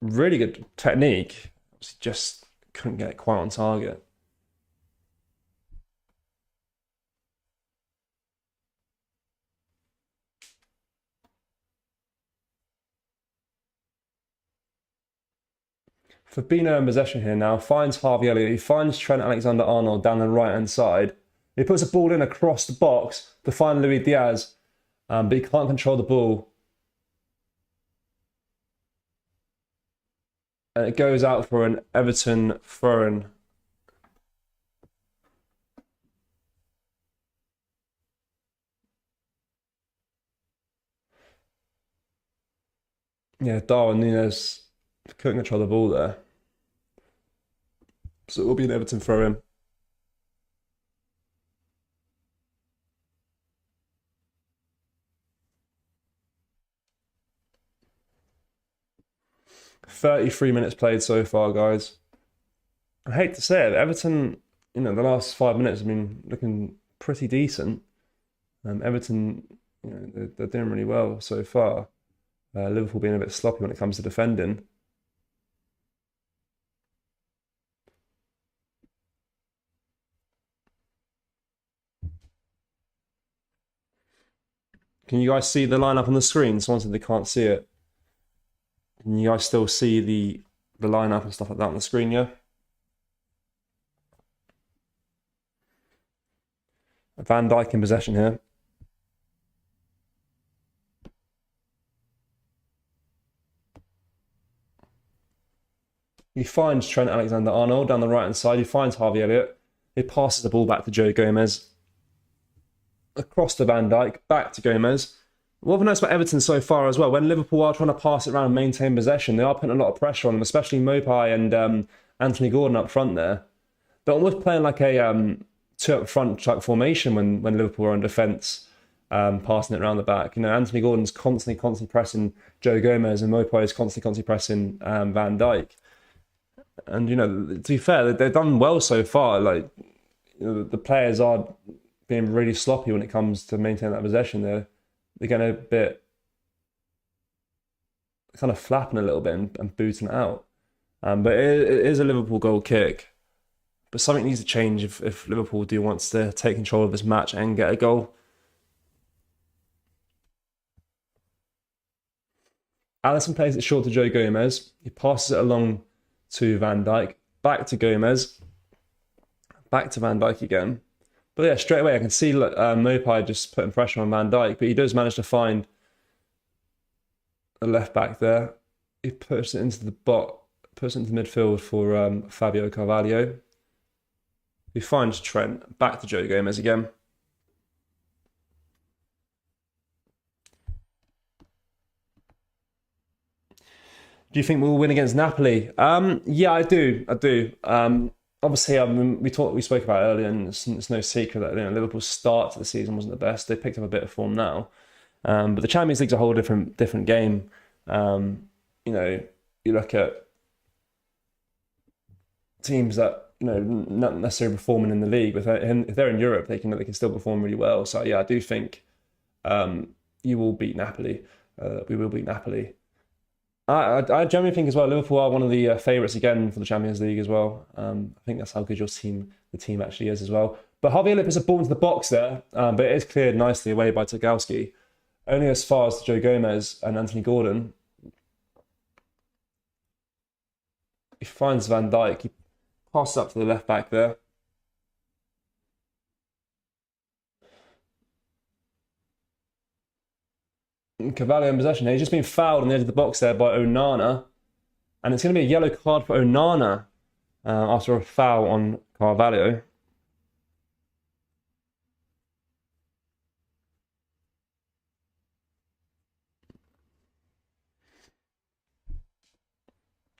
Really good technique. Just couldn't get it quite on target. Fabinho in possession here now, finds Harvey Elliott, he finds Trent Alexander-Arnold down the right-hand side. He puts a ball in across the box to find Luis Diaz, but he can't control the ball. And it goes out for an Everton throw-in. Yeah, Darwin Núñez couldn't control the ball there. So it will be an Everton throw-in. "33 minutes played so far, guys. I hate to say it, Everton, the last 5 minutes have been looking pretty decent. Everton, they're doing really well so far. Liverpool being a bit sloppy when it comes to defending. Can you guys see the lineup on the screen? Someone said they can't see it. Can you guys still see the lineup and stuff like that on the screen, yeah? Van Dijk in possession here. He finds Trent Alexander-Arnold down the right-hand side. He finds Harvey Elliott. He passes the ball back to Joe Gomez. Across to Van Dijk, back to Gomez. What I've noticed about Everton so far as well, when Liverpool are trying to pass it around and maintain possession, they are putting a lot of pressure on them, especially Mopai and Anthony Gordon up front there. They're almost playing like a two up front type formation when Liverpool are on defence, passing it around the back. Anthony Gordon's constantly pressing Joe Gomez, and Mopai is constantly pressing Van Dijk. And to be fair, they've done well so far. Like the players are being really sloppy when it comes to maintaining that possession. They're getting a bit kind of flapping a little bit and booting it out. But it is a Liverpool goal kick. But something needs to change if Liverpool do want to take control of this match and get a goal. Alisson plays it short to Joe Gomez. He passes it along to Van Dijk, back to Gomez, back to Van Dijk again. But yeah, straight away I can see Maupay just putting pressure on Van Dijk, but he does manage to find a left back there. He puts it into puts it into midfield for Fabio Carvalho. He finds Trent, back to Joe Gomez again. Do you think we'll win against Napoli? Yeah, I do. Obviously, we spoke about it earlier, and it's no secret that Liverpool's start to the season wasn't the best. They picked up a bit of form now, but the Champions League's a whole different game. You look at teams that not necessarily performing in the league, but if they're in Europe, they can still perform really well. So yeah, I do think you will beat Napoli. We will beat Napoli. I generally think as well, Liverpool are one of the favourites again for the Champions League as well. I think that's how good the team actually is as well. But Harvey Elliott puts a ball into the box there, but it is cleared nicely away by Tarkowski. Only as far as Joe Gomez and Anthony Gordon. He finds Van Dijk. He passes up to the left back there. Carvalho in possession. He's just been fouled on the edge of the box there by Onana. And it's going to be a yellow card for Onana after a foul on Carvalho.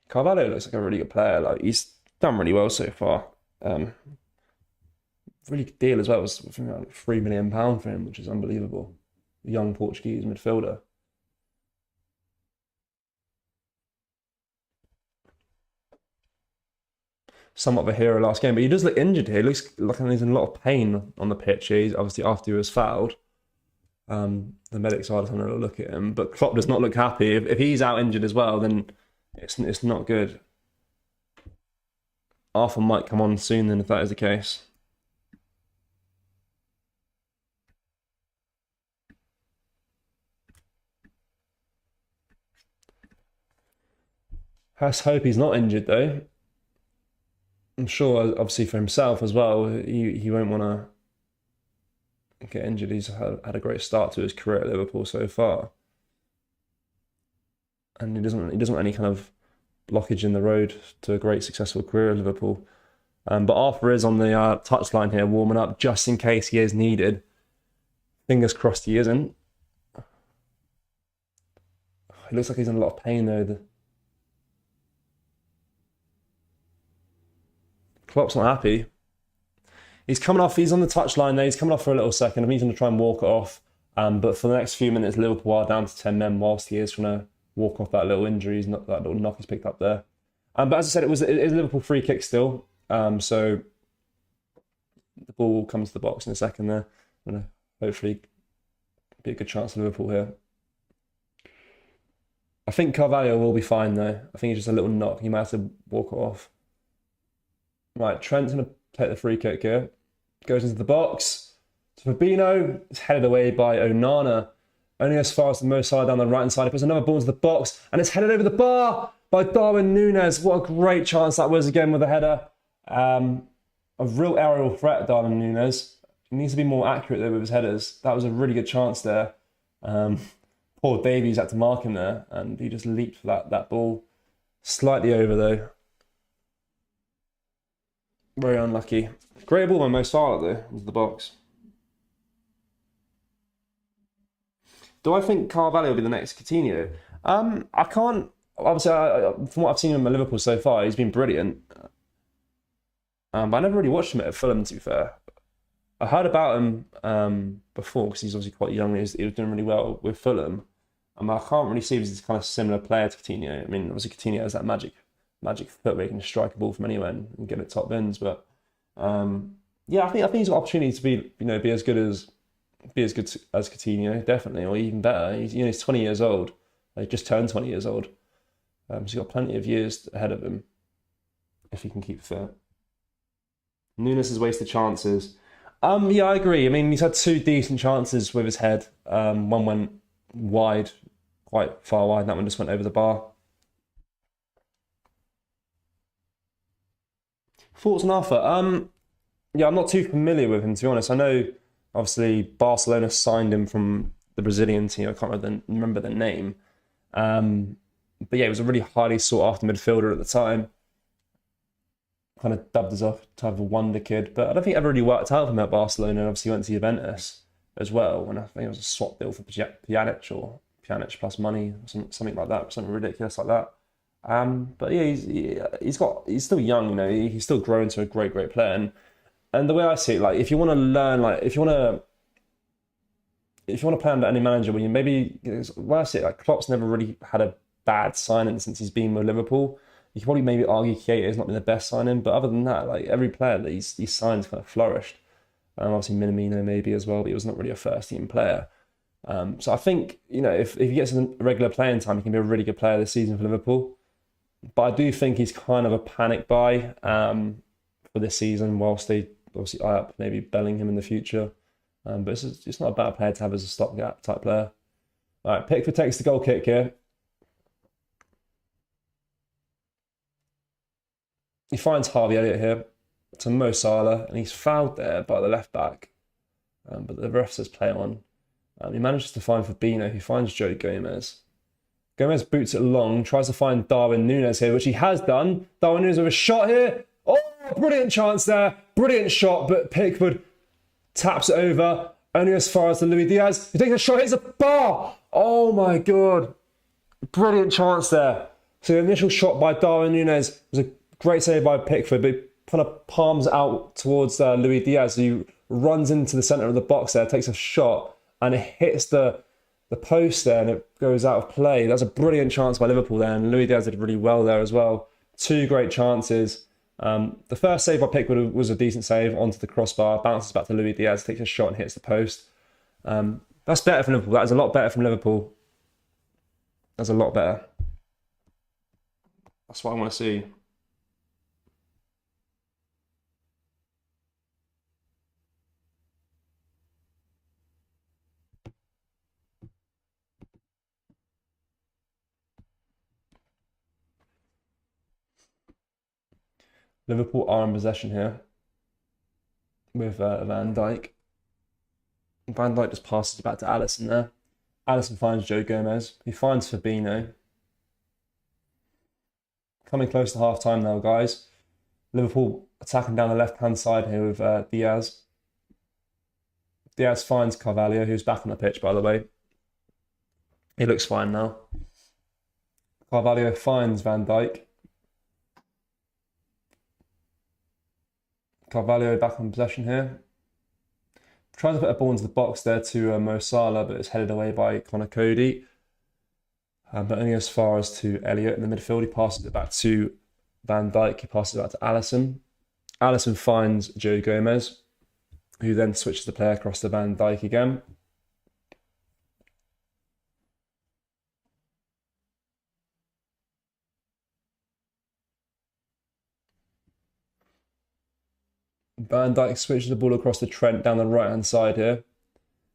Carvalho looks like a really good player. Like, he's done really well so far. Really good deal as well. It was like £3 million for him, which is unbelievable. Young Portuguese midfielder. Somewhat of a hero last game, but he does look injured here. He looks like he's in a lot of pain on the pitch. He's obviously after he was fouled. The medics are having a look at him, but Klopp does not look happy. If he's out injured as well, then it's not good. Arthur might come on soon then if that is the case. Let's hope he's not injured though. I'm sure, obviously for himself as well, he won't want to get injured. He's had a great start to his career at Liverpool so far, and he doesn't want any kind of blockage in the road to a great successful career at Liverpool. But Arthur is on the touchline here, warming up just in case he is needed. Fingers crossed he isn't. He looks like he's in a lot of pain though. Klopp's not happy. He's coming off. He's on the touchline there. He's coming off for a little second. He's going to try and walk it off. But for the next few minutes, Liverpool are down to 10 men whilst he is trying to walk off that little injury. That little knock he's picked up there. But as I said, it is a Liverpool free kick still. So the ball comes to the box in a second there. Hopefully be a good chance for Liverpool here. I think Carvalho will be fine though. I think it's just a little knock. He might have to walk it off. Right, Trent's going to take the free kick here. Goes into the box. To Fabinho. It's headed away by Onana. Only as far as the Mo Salah down the right-hand side. He puts another ball into the box. And it's headed over the bar by Darwin Núñez. What a great chance that was again with a header. A real aerial threat, Darwin Núñez. He needs to be more accurate there with his headers. That was a really good chance there. Poor Davies had to mark him there. And he just leaped for that ball. Slightly over though. Very unlucky. Great ball by Mo Salah though, into the box. Do I think Carvalho will be the next Coutinho? I can't. Obviously, from what I've seen him at Liverpool so far, he's been brilliant. But I never really watched him at Fulham, to be fair. I heard about him before because he's obviously quite young. He was doing really well with Fulham. I can't really see if he's kind of similar player to Coutinho. I mean, obviously Coutinho has that magic foot where he can strike a ball from anywhere and get it top bins. But yeah, I think he's got opportunity to be as good as Coutinho, definitely, or even better. He's 20 years old. He just turned 20 years old. So he's got plenty of years ahead of him if he can keep fit. Núñez has wasted chances. Yeah, I agree. I mean, he's had two decent chances with his head. One went wide, quite far wide. That one just went over the bar. Thoughts on Arthur? Yeah, I'm not too familiar with him, to be honest. I know, obviously, Barcelona signed him from the Brazilian team. I can't remember the name. But yeah, he was a really highly sought after midfielder at the time. Kind of dubbed as a type of wonder kid, but I don't think it ever really worked out for him at Barcelona. And obviously, he went to Juventus as well. And I think it was a swap deal for Pjanic or Pjanic plus money, something like that, something ridiculous like that. But yeah, he's still young, you know. He's still growing to a great player. And the way I see it, like if you want to learn, like if you want to play under any manager, when you maybe, well, I see it, like Klopp's never really had a bad signing since he's been with Liverpool. You could probably maybe argue Keita has not been the best signing, but other than that, like every player that he's signed kind of flourished. Obviously Minamino maybe as well, but he was not really a first team player. So I think, you know, if he gets a regular playing time, he can be a really good player this season for Liverpool. But I do think he's kind of a panic buy for this season, whilst they obviously eye up maybe Bellingham in the future. But it's not a bad player to have as a stopgap type player. All right, Pickford takes the goal kick here. He finds Harvey Elliott here to Mo Salah, and he's fouled there by the left back. But the ref says play on. He manages to find Fabinho, who finds Joe Gomez. Gomez boots it long, tries to find Darwin Núñez here, which he has done. Darwin Núñez with a shot here. Oh, brilliant chance there. Brilliant shot, but Pickford taps it over, only as far as to Luis Diaz. He takes a shot, hits a bar. Oh my God. Brilliant chance there. So the initial shot by Darwin Núñez was a great save by Pickford, but he kind of palms out towards Luis Diaz, who runs into the centre of the box there, takes a shot, and it hits the post there, and it goes out of play. That's a brilliant chance by Liverpool there, and Luis Diaz did really well there as well. Two great chances. The first save by Pickford was a decent save onto the crossbar, bounces back to Luis Diaz, takes a shot and hits the post. That's better from Liverpool. That is a lot better from Liverpool. That's a lot better. That's what I want to see. Liverpool are in possession here with Van Dijk. Van Dijk just passes it back to Alisson there. Alisson finds Joe Gomez. He finds Fabinho. Coming close to half time now, guys. Liverpool attacking down the left-hand side here with Diaz. Diaz finds Carvalho, who's back on the pitch, by the way. He looks fine now. Carvalho finds Van Dijk. Carvalho back on possession here. Tries to put a ball into the box there to Mo Salah, but it's headed away by Connor Cody. But only as far as to Elliott in the midfield. He passes it back to Van Dijk. He passes it back to Alisson. Alisson finds Joe Gomez, who then switches the play across to Van Dijk again. Van Dijk switches the ball across to Trent down the right-hand side here.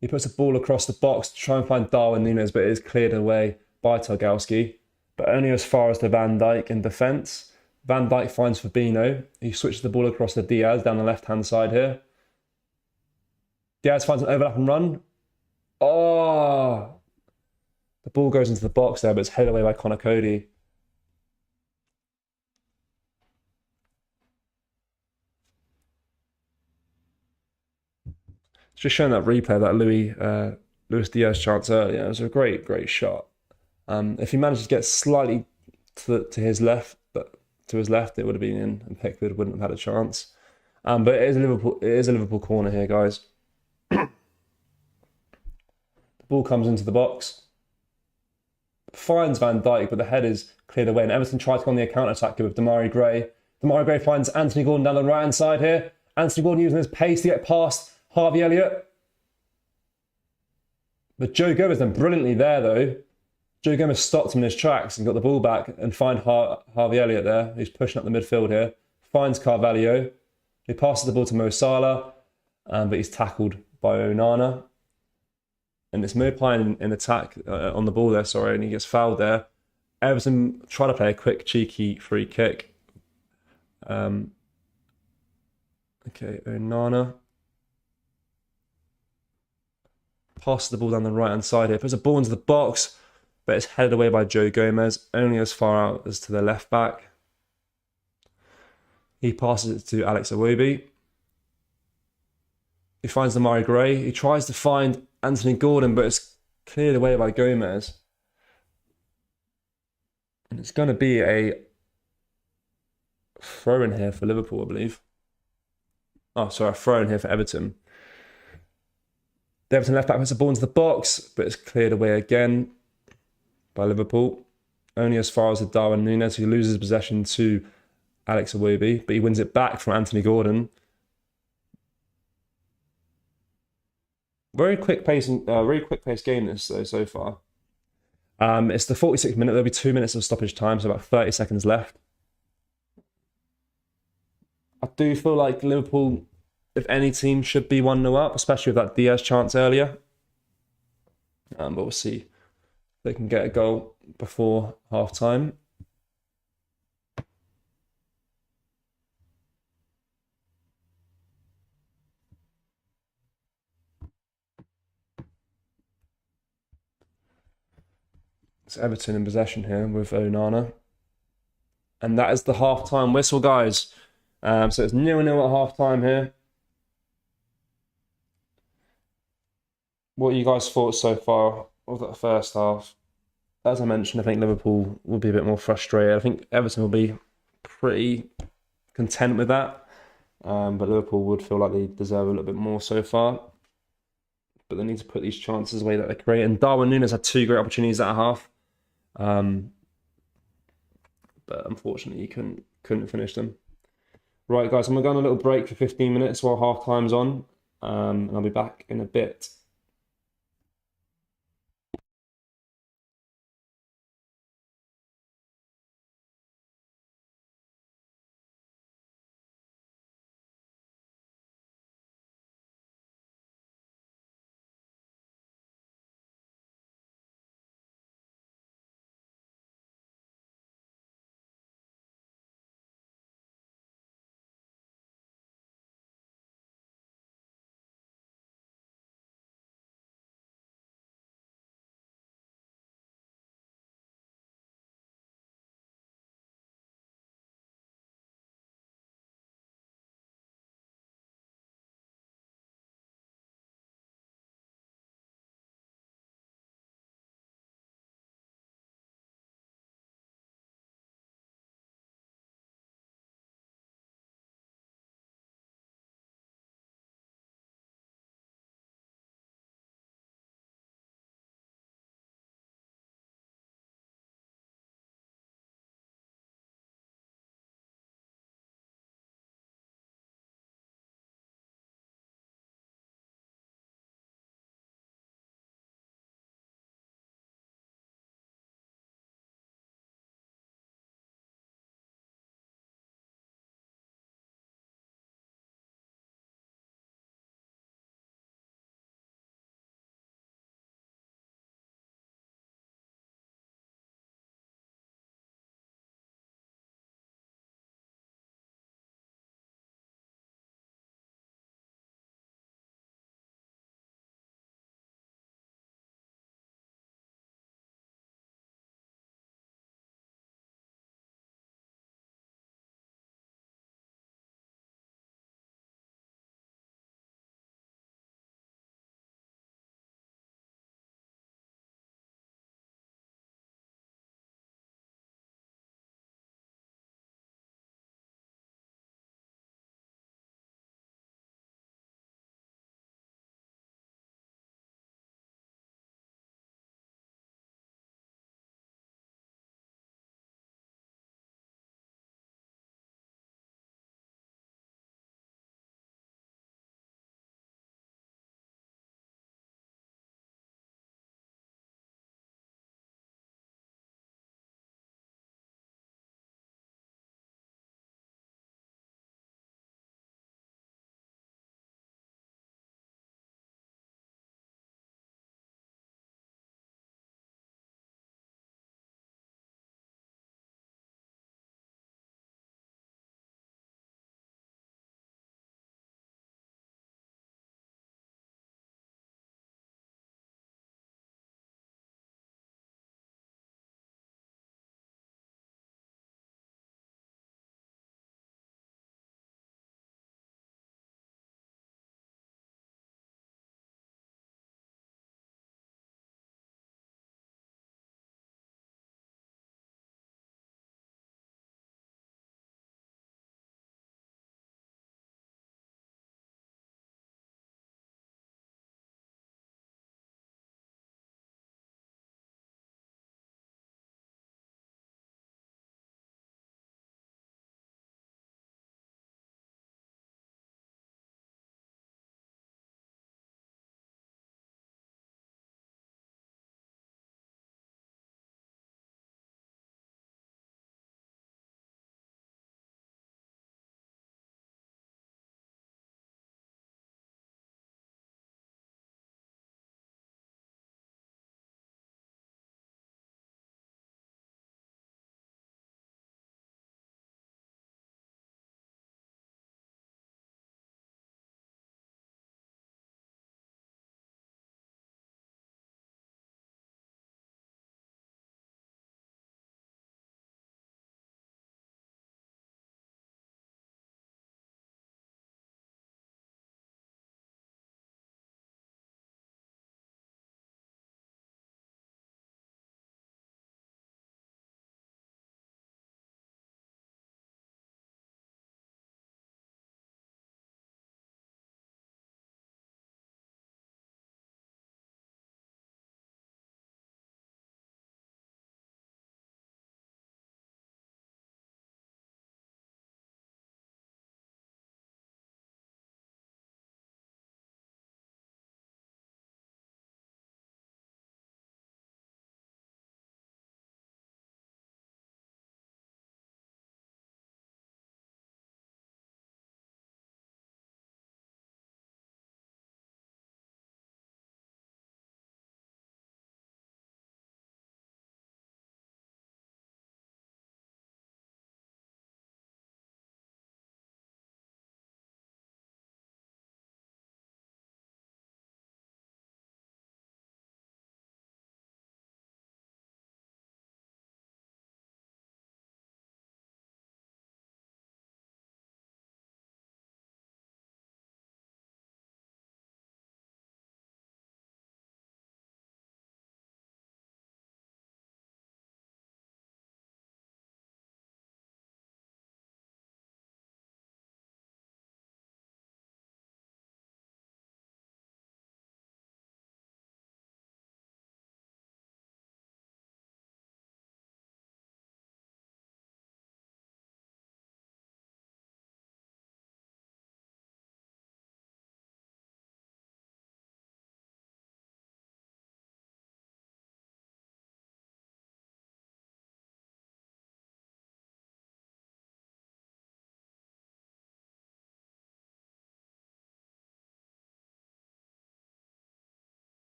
He puts the ball across the box to try and find Darwin Núñez, but it is cleared away by Tarkowski, but only as far as to Van Dijk in defence. Van Dijk finds Fabinho. He switches the ball across to Diaz down the left-hand side here. Diaz finds an overlap and run. Oh! The ball goes into the box there, but it's headed away by Connor Cody. Just showing that replay of that Luis Diaz chance earlier. It was a great shot. If he managed to get slightly to his left, it would have been in, and Pickford wouldn't have had a chance. But it is a Liverpool corner here, guys. The ball comes into the box, finds Van Dijk, but the head is cleared away, and Everton tried to go on the counter-attack with Demarai Gray. Demarai Gray finds Anthony Gordon down the right-hand side here. Anthony Gordon using his pace to get past Harvey Elliott. But Joe Gomez done brilliantly there, though. Joe Gomez stopped him in his tracks and got the ball back and find Harvey Elliott there, who's pushing up the midfield here. Finds Carvalho. He passes the ball to Mo Salah, but he's tackled by Onana. and it's Maupay in attack on the ball there, sorry, and he gets fouled there. Everton try to play a quick, cheeky free kick. Okay, Onana. Passes the ball down the right-hand side here. Puts a ball into the box, but it's headed away by Joe Gomez, only as far out as to the left back. He passes it to Alex Iwobi. He finds Demarai Gray. He tries to find Anthony Gordon, but it's cleared away by Gomez. And it's going to be a throw in here for Liverpool, I believe. Oh, sorry, a throw in here for Everton. The Everton left back puts the ball into the box, but it's cleared away again by Liverpool. Only as far as the Darwin Núñez, who loses possession to Alex Iwobi, but he wins it back from Anthony Gordon. Very quick pace game this though so far. It's the 46th minute. There'll be 2 minutes of stoppage time, so about 30 seconds left. I do feel like Liverpool, if any team, should be 1-0 up, especially with that Diaz chance earlier. But we'll see if they can get a goal before half time. It's Everton in possession here with Onana. And that is the half-time whistle, guys. So it's 0-0 at half-time here. What are you guys thought so far of that first half? As I mentioned, I think Liverpool will be a bit more frustrated. I think Everton will be pretty content with that. But Liverpool would feel like they deserve a little bit more so far. But they need to put these chances away that they create. And Darwin Núñez had 2 great opportunities at half. But unfortunately, he couldn't finish them. Right, guys, I'm going to go on a little break for 15 minutes while half time's on. And I'll be back in a bit.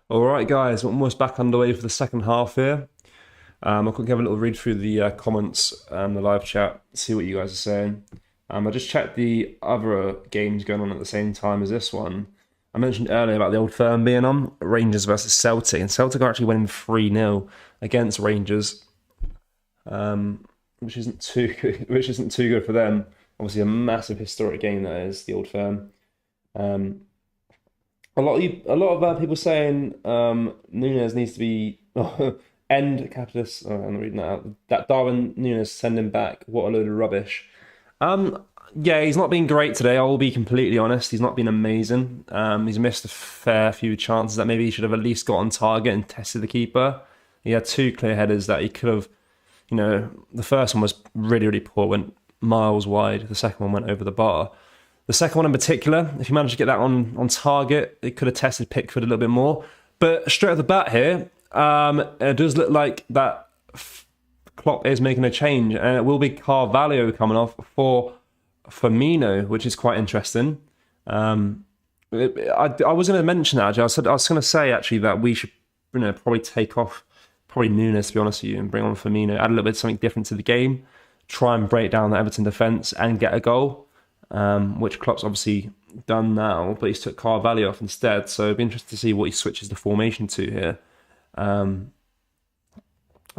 All right, guys, we're almost back underway for the second half here. I'll quickly have a little read through the comments and the live chat, see what you guys are saying. I just checked the other games going on at the same time as this one. I mentioned earlier about the Old Firm being on, Rangers versus Celtic, and Celtic are actually winning 3-0 against Rangers, which isn't too good for them. Obviously, a massive historic game that is, the Old Firm. A lot of people saying Nunes needs to be end capitalist. Oh, I'm reading that out. That Darwin Nunes send him back. What a load of rubbish. Yeah, he's not been great today. I will be completely honest. He's not been amazing. He's missed a fair few chances that maybe he should have at least got on target and tested the keeper. He had two clear headers that he could have. The first one was really, really poor. Went miles wide. The second one went over the bar. The second one in particular, if you managed to get that on target, it could have tested Pickford a little bit more. But straight off the bat here, it does look like that Klopp is making a change, and it will be Carvalho coming off for Firmino, which is quite interesting. I was going to mention that. I was going to say actually that we should, probably take off Nunes, to be honest with you, and bring on Firmino, add a little bit of something different to the game, try and break down the Everton defence and get a goal. Which Klopp's obviously done now, but he's took Carvalho off instead. So it'd be interesting to see what he switches the formation to here. But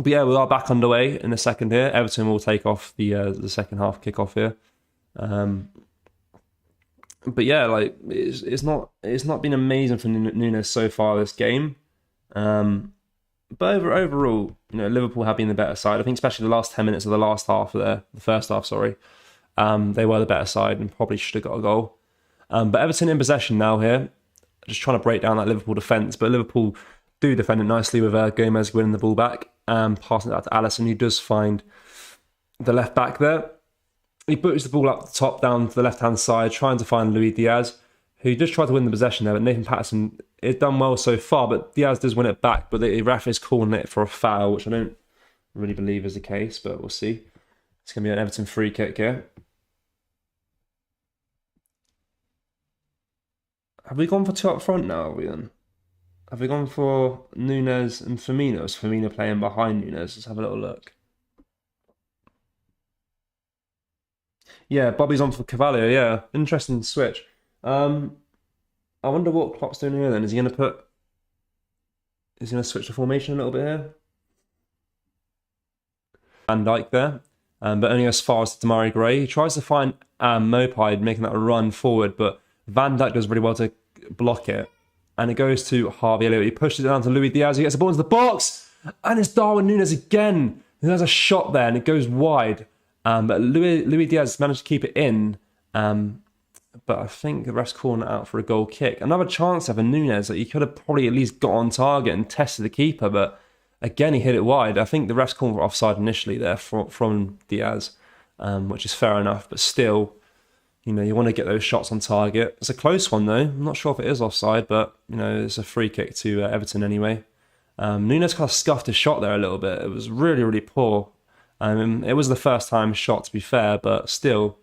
yeah, we are back underway in a second here. Everton will take off the second half kickoff here. But yeah, like it's not been amazing for Nunes so far this game. But overall, Liverpool have been the better side. I think especially the last 10 minutes of the last half there, the first half, sorry. They were the better side and probably should have got a goal. But Everton in possession now here, just trying to break down that Liverpool defence. But Liverpool do defend it nicely with Gomez winning the ball back and passing it out to Alisson, who does find the left back there. He boots the ball up the top down to the left-hand side, trying to find Luis Diaz, who just tried to win the possession there. But Nathan Patterson has done well so far, but Diaz does win it back. But the ref is calling it for a foul, which I don't really believe is the case, but we'll see. It's going to be an Everton free kick here. Have we gone for two up front now, are we then? Have we gone for Nunes and Firmino? Is Firmino playing behind Nunes? Let's have a little look. Yeah, Bobby's on for Carvalho, yeah. Interesting switch. I wonder what Klopp's doing here then. Is he going to switch the formation a little bit here? Van Dijk there, but only as far as Demarai Gray. He tries to find Maupay making that run forward, but Van Dijk does really well to block it. And it goes to Harvey Elliott. He pushes it down to Luis Diaz. He gets the ball into the box. And it's Darwin Nunes again. He has a shot there and it goes wide. But Luis Diaz managed to keep it in. But I think the ref's calling it out for a goal kick. Another chance for Nunes that he could have probably at least got on target and tested the keeper. But again, he hit it wide. I think the ref's calling for offside initially there from Diaz, which is fair enough. But still, you want to get those shots on target. It's a close one, though. I'm not sure if it is offside, but, it's a free kick to Everton anyway. Nunes kind of scuffed his shot there a little bit. It was really, really poor. It was the first time shot, to be fair, but still,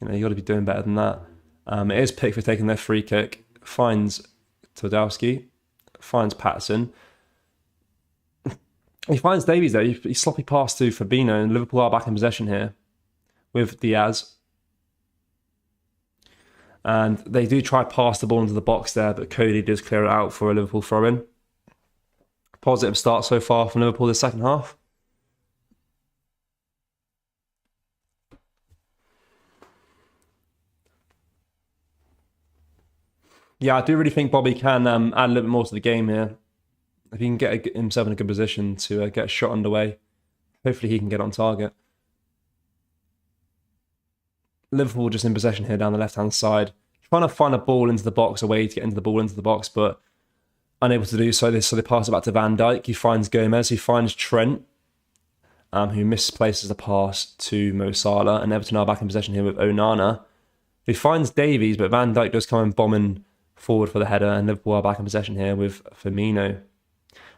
you got to be doing better than that. It is Pickford taking their free kick, finds Twardowski, finds Patterson. He finds Davies there. He sloppy pass to Fabinho, and Liverpool are back in possession here with Diaz. And they do try to pass the ball into the box there, but Cody does clear it out for a Liverpool throw-in. Positive start so far from Liverpool this second half. Yeah, I do really think Bobby can add a little bit more to the game here. If he can get himself in a good position to get a shot underway, hopefully he can get on target. Liverpool just in possession here down the left-hand side, trying to find a ball into the box, a way to get into the ball into the box, but unable to do so. So they pass it back to Van Dijk. He finds Gomez. He finds Trent, who misplaces the pass to Mo Salah, and Everton are back in possession here with Onana. He finds Davies, but Van Dijk does come and bombing forward for the header, and Liverpool are back in possession here with Firmino,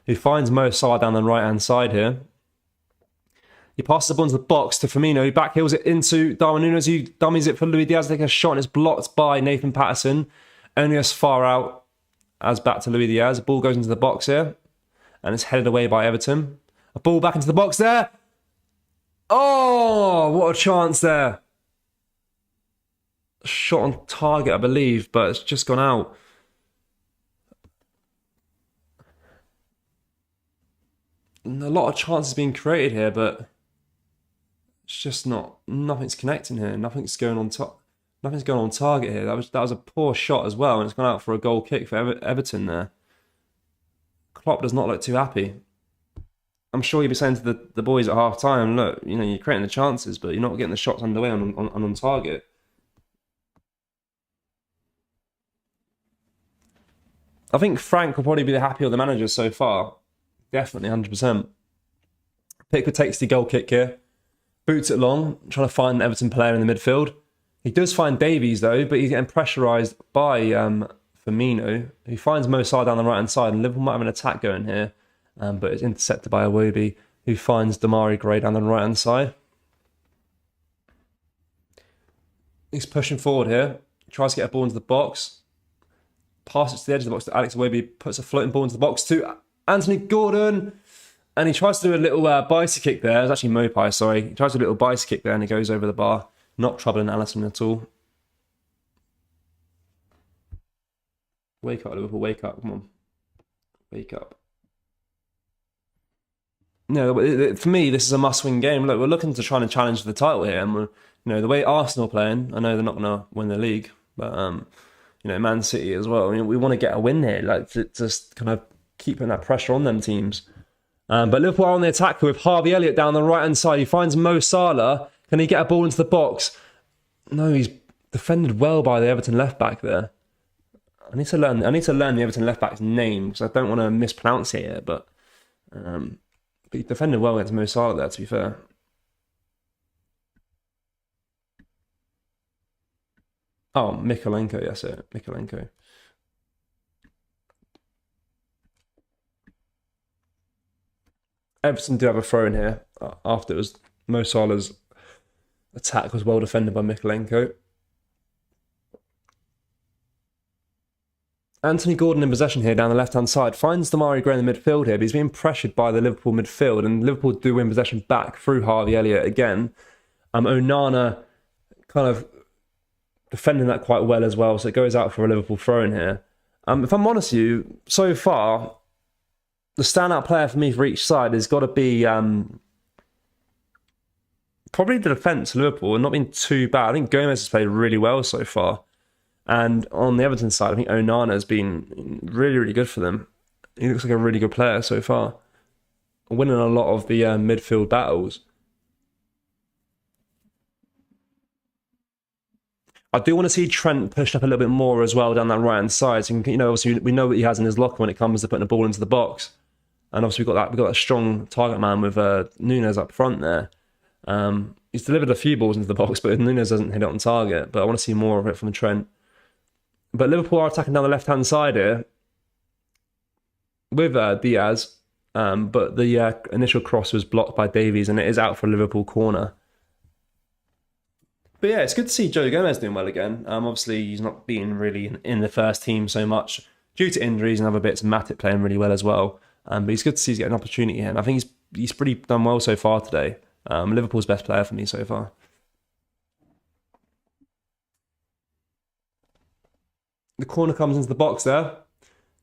who finds Mo Salah down the right-hand side here. He passes the ball into the box to Firmino, who backheels it into Darwin Nunes, who dummies it for Luis Diaz to take a shot, and it's blocked by Nathan Patterson, only as far out as back to Luis Diaz. The ball goes into the box here, and it's headed away by Everton. A ball back into the box there. Oh, what a chance there. Shot on target, I believe, but it's just gone out. And a lot of chances being created here, but it's just nothing's connecting here. Nothing's going on target here. That was a poor shot as well, and it's gone out for a goal kick for Everton there. Klopp does not look too happy. I'm sure he'll be saying to the boys at half time, look, you're creating the chances, but you're not getting the shots underway on target. I think Frank will probably be the happier of the managers so far. Definitely, 100%. Pickford takes the goal kick here. Boots it long, trying to find an Everton player in the midfield. He does find Davies, though, but he's getting pressurised by Firmino. He finds Mo Salah down the right-hand side, and Liverpool might have an attack going here. But it's intercepted by Iwobi, who finds Demarai Gray down the right-hand side. He's pushing forward here. Tries to get a ball into the box. Passes to the edge of the box to Alex Iwobi. Puts a floating ball into the box to Anthony Gordon. And he tries to do a little bicycle kick there. It's actually Mopai, sorry. He tries to do a little bicycle kick there and he goes over the bar. Not troubling Alisson at all. Wake up, Liverpool. Wake up. Come on. Wake up. No, for me, this is a must-win game. Look, we're looking to try and challenge the title here, and the way Arsenal are playing, I know they're not going to win the league, but Man City as well. We want to get a win here, like to just kind of keeping that pressure on them teams. But Liverpool are on the attack with Harvey Elliott down the right-hand side. He finds Mo Salah. Can he get a ball into the box? No, he's defended well by the Everton left back there. I need to learn the Everton left back's name because I don't want to mispronounce it here, but he defended well against Mo Salah there, to be fair. Oh, Mykolenko, yes, Mykolenko. Everton do have a throw in here after it was Mo Salah's attack was well defended by Mykolenko. Anthony Gordon in possession here down the left-hand side. Finds Demarai Gray in the midfield here, but he's being pressured by the Liverpool midfield, and Liverpool do win possession back through Harvey Elliott again. Onana kind of defending that quite well as well, so it goes out for a Liverpool throw-in here. If I'm honest with you, so far, the standout player for me for each side has got to be probably the defence, Liverpool, and not been too bad. I think Gomez has played really well so far. And on the Everton side, I think Onana has been really, really good for them. He looks like a really good player so far. Winning a lot of the midfield battles. I do want to see Trent pushed up a little bit more as well down that right-hand side. So, obviously we know what he has in his locker when it comes to putting the ball into the box. And obviously we've got that strong target man with Nunes up front there. He's delivered a few balls into the box, but Nunes doesn't hit it on target. But I want to see more of it from Trent. But Liverpool are attacking down the left-hand side here with Diaz. But the initial cross was blocked by Davies, and it is out for a Liverpool corner. But yeah, it's good to see Joe Gomez doing well again. Obviously, he's not been really in the first team so much due to injuries and other bits. Matip playing really well as well. But it's good to see he's getting an opportunity here. And I think he's pretty done well so far today. Liverpool's best player for me so far. The corner comes into the box there.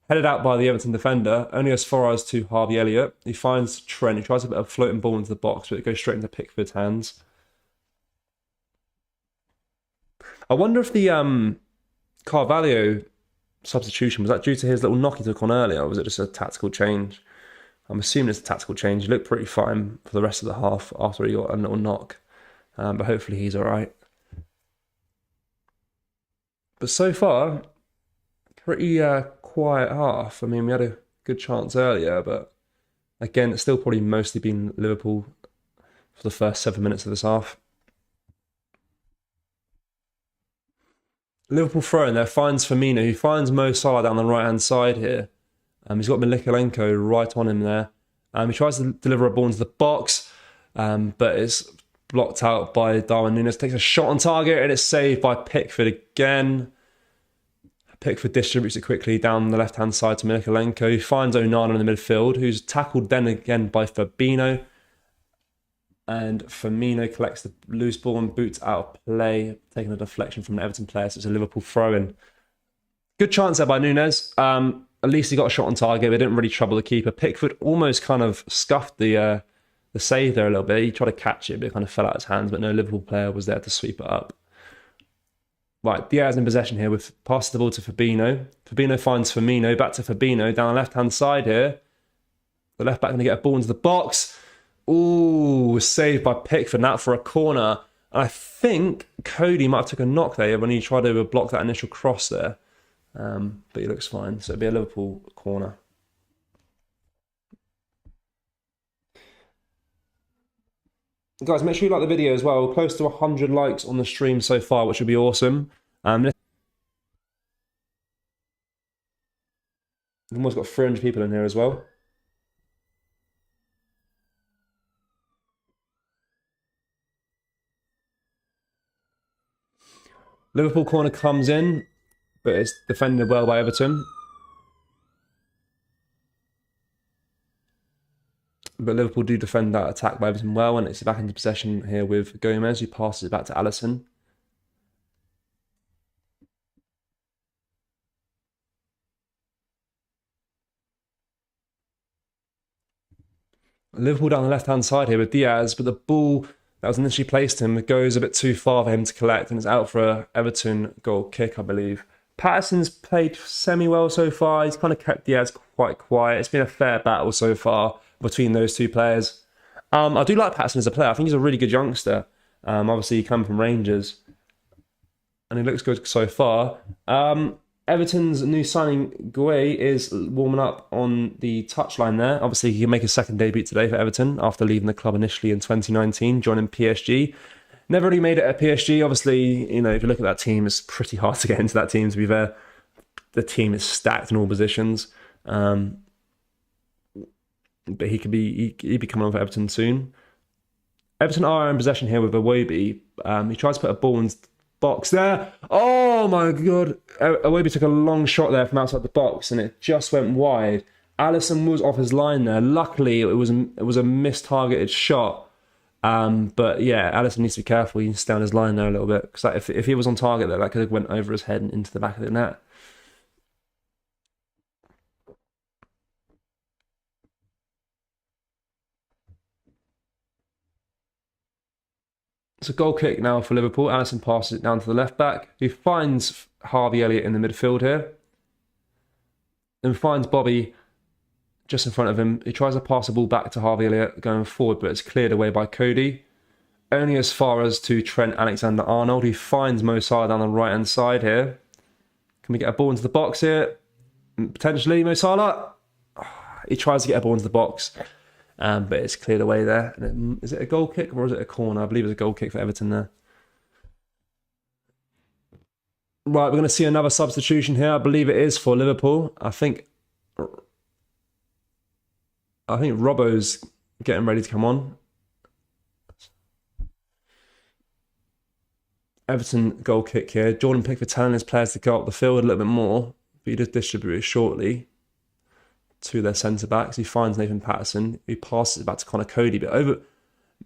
Headed out by the Everton defender. Only as far as to Harvey Elliott. He finds Trent. He tries to put a floating ball into the box, but it goes straight into Pickford's hands. I wonder if the Carvalho substitution, was that due to his little knock he took on earlier, or was it just a tactical change? I'm assuming it's a tactical change. He looked pretty fine for the rest of the half after he got a little knock. But hopefully he's all right. But so far, pretty quiet half. I mean, we had a good chance earlier, but again, it's still probably mostly been Liverpool for the first 7 minutes of this half. Liverpool throwing there, finds Firmino, who finds Mo Salah down the right-hand side here. He's got Mykolenko right on him there. He tries to deliver a ball into the box, but it's blocked out by Darwin Núñez. Takes a shot on target, and it's saved by Pickford again. Pickford distributes it quickly down the left-hand side to Mykolenko, who finds Onana in the midfield, who's tackled then again by Fabinho. And Firmino collects the loose ball and boots out of play, taking a deflection from an Everton player, so it's a Liverpool throw-in. Good chance there by Nunes. At least he got a shot on target, but it didn't really trouble the keeper. Pickford almost kind of scuffed the save there a little bit. He tried to catch it, but it kind of fell out of his hands, but no Liverpool player was there to sweep it up. Right, Diaz in possession here with passes the ball to Fabinho. Fabinho finds Firmino, back to Fabinho, down the left-hand side here. The left-back going to get a ball into the box. Ooh, saved by Pickford, now for a corner. And I think Cody might have took a knock there when he tried to block that initial cross there. But he looks fine, so it'll be a Liverpool corner. Guys, make sure you like the video as well. We're close to 100 likes on the stream so far, which would be awesome. We've almost got 300 people in here as well. Liverpool corner comes in, but it's defended well by Everton. But Liverpool do defend that attack by Everton well, and it's back into possession here with Gomez, who passes it back to Alisson. Liverpool down the left-hand side here with Diaz, but the ball that was initially placed to him goes a bit too far for him to collect, and it's out for a Everton goal kick, I believe. Patterson's played semi-well so far. He's kind of kept Diaz quite quiet. It's been a fair battle so far between those two players. I do like Patterson as a player. I think he's a really good youngster. Obviously, he came from Rangers, and he looks good so far. Everton's new signing, Gueye, is warming up on the touchline there. Obviously, he can make a second debut today for Everton after leaving the club initially in 2019, joining PSG. Never really made it at PSG. Obviously, you know, if you look at that team, it's pretty hard to get into that team, to be fair. The team is stacked in all positions. But he'd be coming on for Everton soon. Everton are in possession here with Iwobi. He tries to put a ball in the box there. Oh my God. Iwobi took a long shot there from outside the box and it just went wide. Alisson was off his line there. Luckily, it was a missed-targeted shot. But yeah, Alisson needs to be careful. He needs to stay on his line there a little bit. Because if he was on target there, that could have went over his head and into the back of the net. It's a goal kick now for Liverpool. Alisson passes it down to the left back, who finds Harvey Elliott in the midfield here. Then finds Bobby just in front of him. He tries to pass the ball back to Harvey Elliott going forward, but it's cleared away by Cody. Only as far as to Trent Alexander-Arnold, who finds Mo Salah down the right-hand side here. Can we get a ball into the box here? Potentially, Mo Salah. He tries to get a ball into the box. But it's cleared away there. Is it a goal kick or is it a corner? I believe it's a goal kick for Everton there. Right, we're going to see another substitution here. I believe it is for Liverpool. I think Robbo's getting ready to come on. Everton goal kick here. Jordan Pickford telling his players to go up the field a little bit more. But he does distribute it shortly to their centre-backs. He finds Nathan Patterson. He passes it back to Connor Cody, but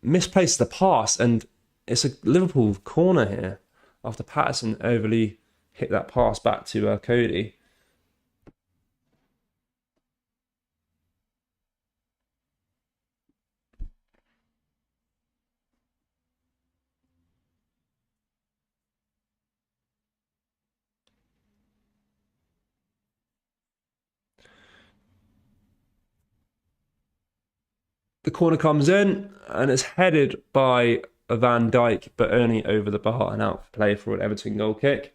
misplaces the pass, and it's a Liverpool corner here after Patterson overly hit that pass back to Cody. The corner comes in and it's headed by Van Dijk, but only over the bar and out for play for an Everton goal kick.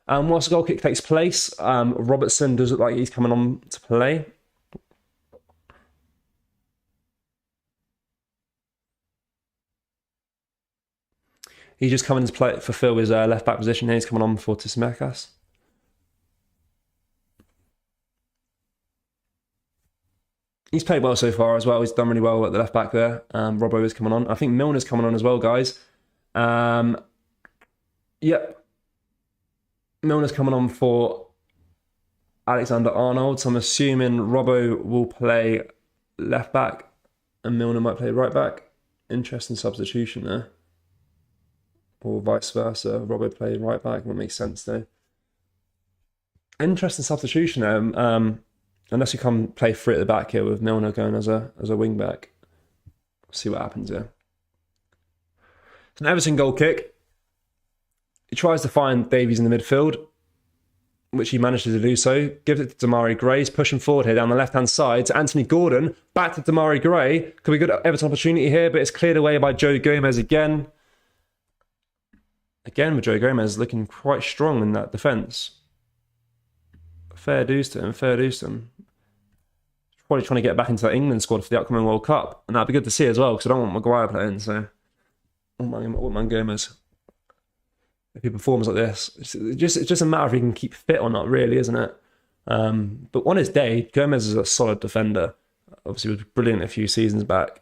Whilst the goal kick takes place, Robertson does look like he's coming on to play. He's just coming to play, fulfill his left back position here. He's coming on for Tsimikas. He's played well so far as well. He's done really well at the left back there. Robbo is coming on. I think Milner's coming on as well, guys. Yep. Milner's coming on for Alexander-Arnold. So I'm assuming Robbo will play left back and Milner might play right back. Interesting substitution there. Or vice versa. Robbo played right back. Would make sense though. Interesting substitution there. Unless you come play free at the back here with Milner going as a wing back. See what happens here. It's an Everton goal kick. He tries to find Davies in the midfield, which he manages to do so. Gives it to Demarai Gray. He's pushing forward here down the left-hand side to Anthony Gordon. Back to Demarai Gray. Could be a good Everton opportunity here, but it's cleared away by Joe Gomez again. Again with Joe Gomez looking quite strong in that defence. Fair dues to him, fair dues to him. Probably trying to get back into that England squad for the upcoming World Cup. And that'd be good to see as well, because I don't want Maguire playing, so I want Gomez. If he performs like this, it's just a matter of he can keep fit or not, really, isn't it? But on his day, Gomez is a solid defender. Obviously, he was brilliant a few seasons back,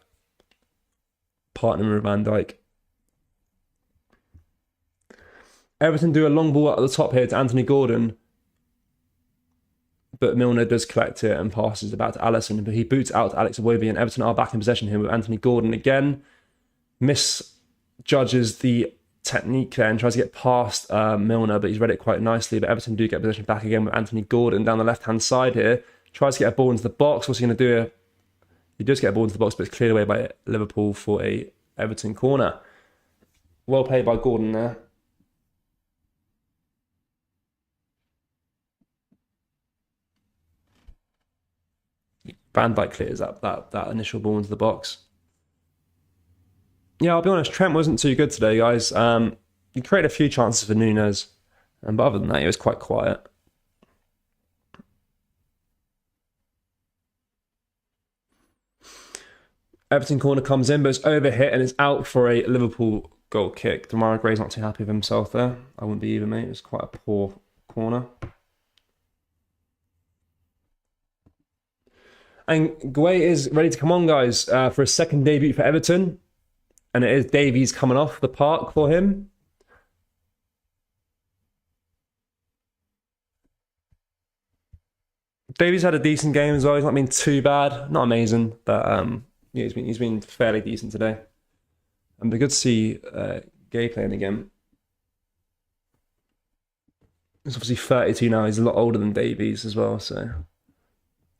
partnering with Van Dijk. Everton do a long ball at the top here to Anthony Gordon, but Milner does collect it and passes it back to Alisson, but he boots out to Alex Iwobi, and Everton are back in possession here with Anthony Gordon again. Misjudges the technique there and tries to get past Milner, but he's read it quite nicely. But Everton do get possession back again with Anthony Gordon down the left-hand side here. Tries to get a ball into the box. What's he going to do here? He does get a ball into the box, but it's cleared away by Liverpool for a Everton corner. Well played by Gordon there. Van Dijk clears up that initial ball into the box. Yeah, I'll be honest, Trent wasn't too good today, guys. He created a few chances for Nunez, but other than that, he was quite quiet. Everton corner comes in, but it's overhit and it's out for a Liverpool goal kick. Demarai Gray's not too happy with himself there. I wouldn't be either, mate. It was quite a poor corner. And Gueye is ready to come on, guys, for a second debut for Everton. And it is Davies coming off the park for him. Davies had a decent game as well. He's not been too bad. Not amazing, but yeah, he's been fairly decent today. And it'd be good to see Gueye playing again. He's obviously 32 now. He's a lot older than Davies as well, so a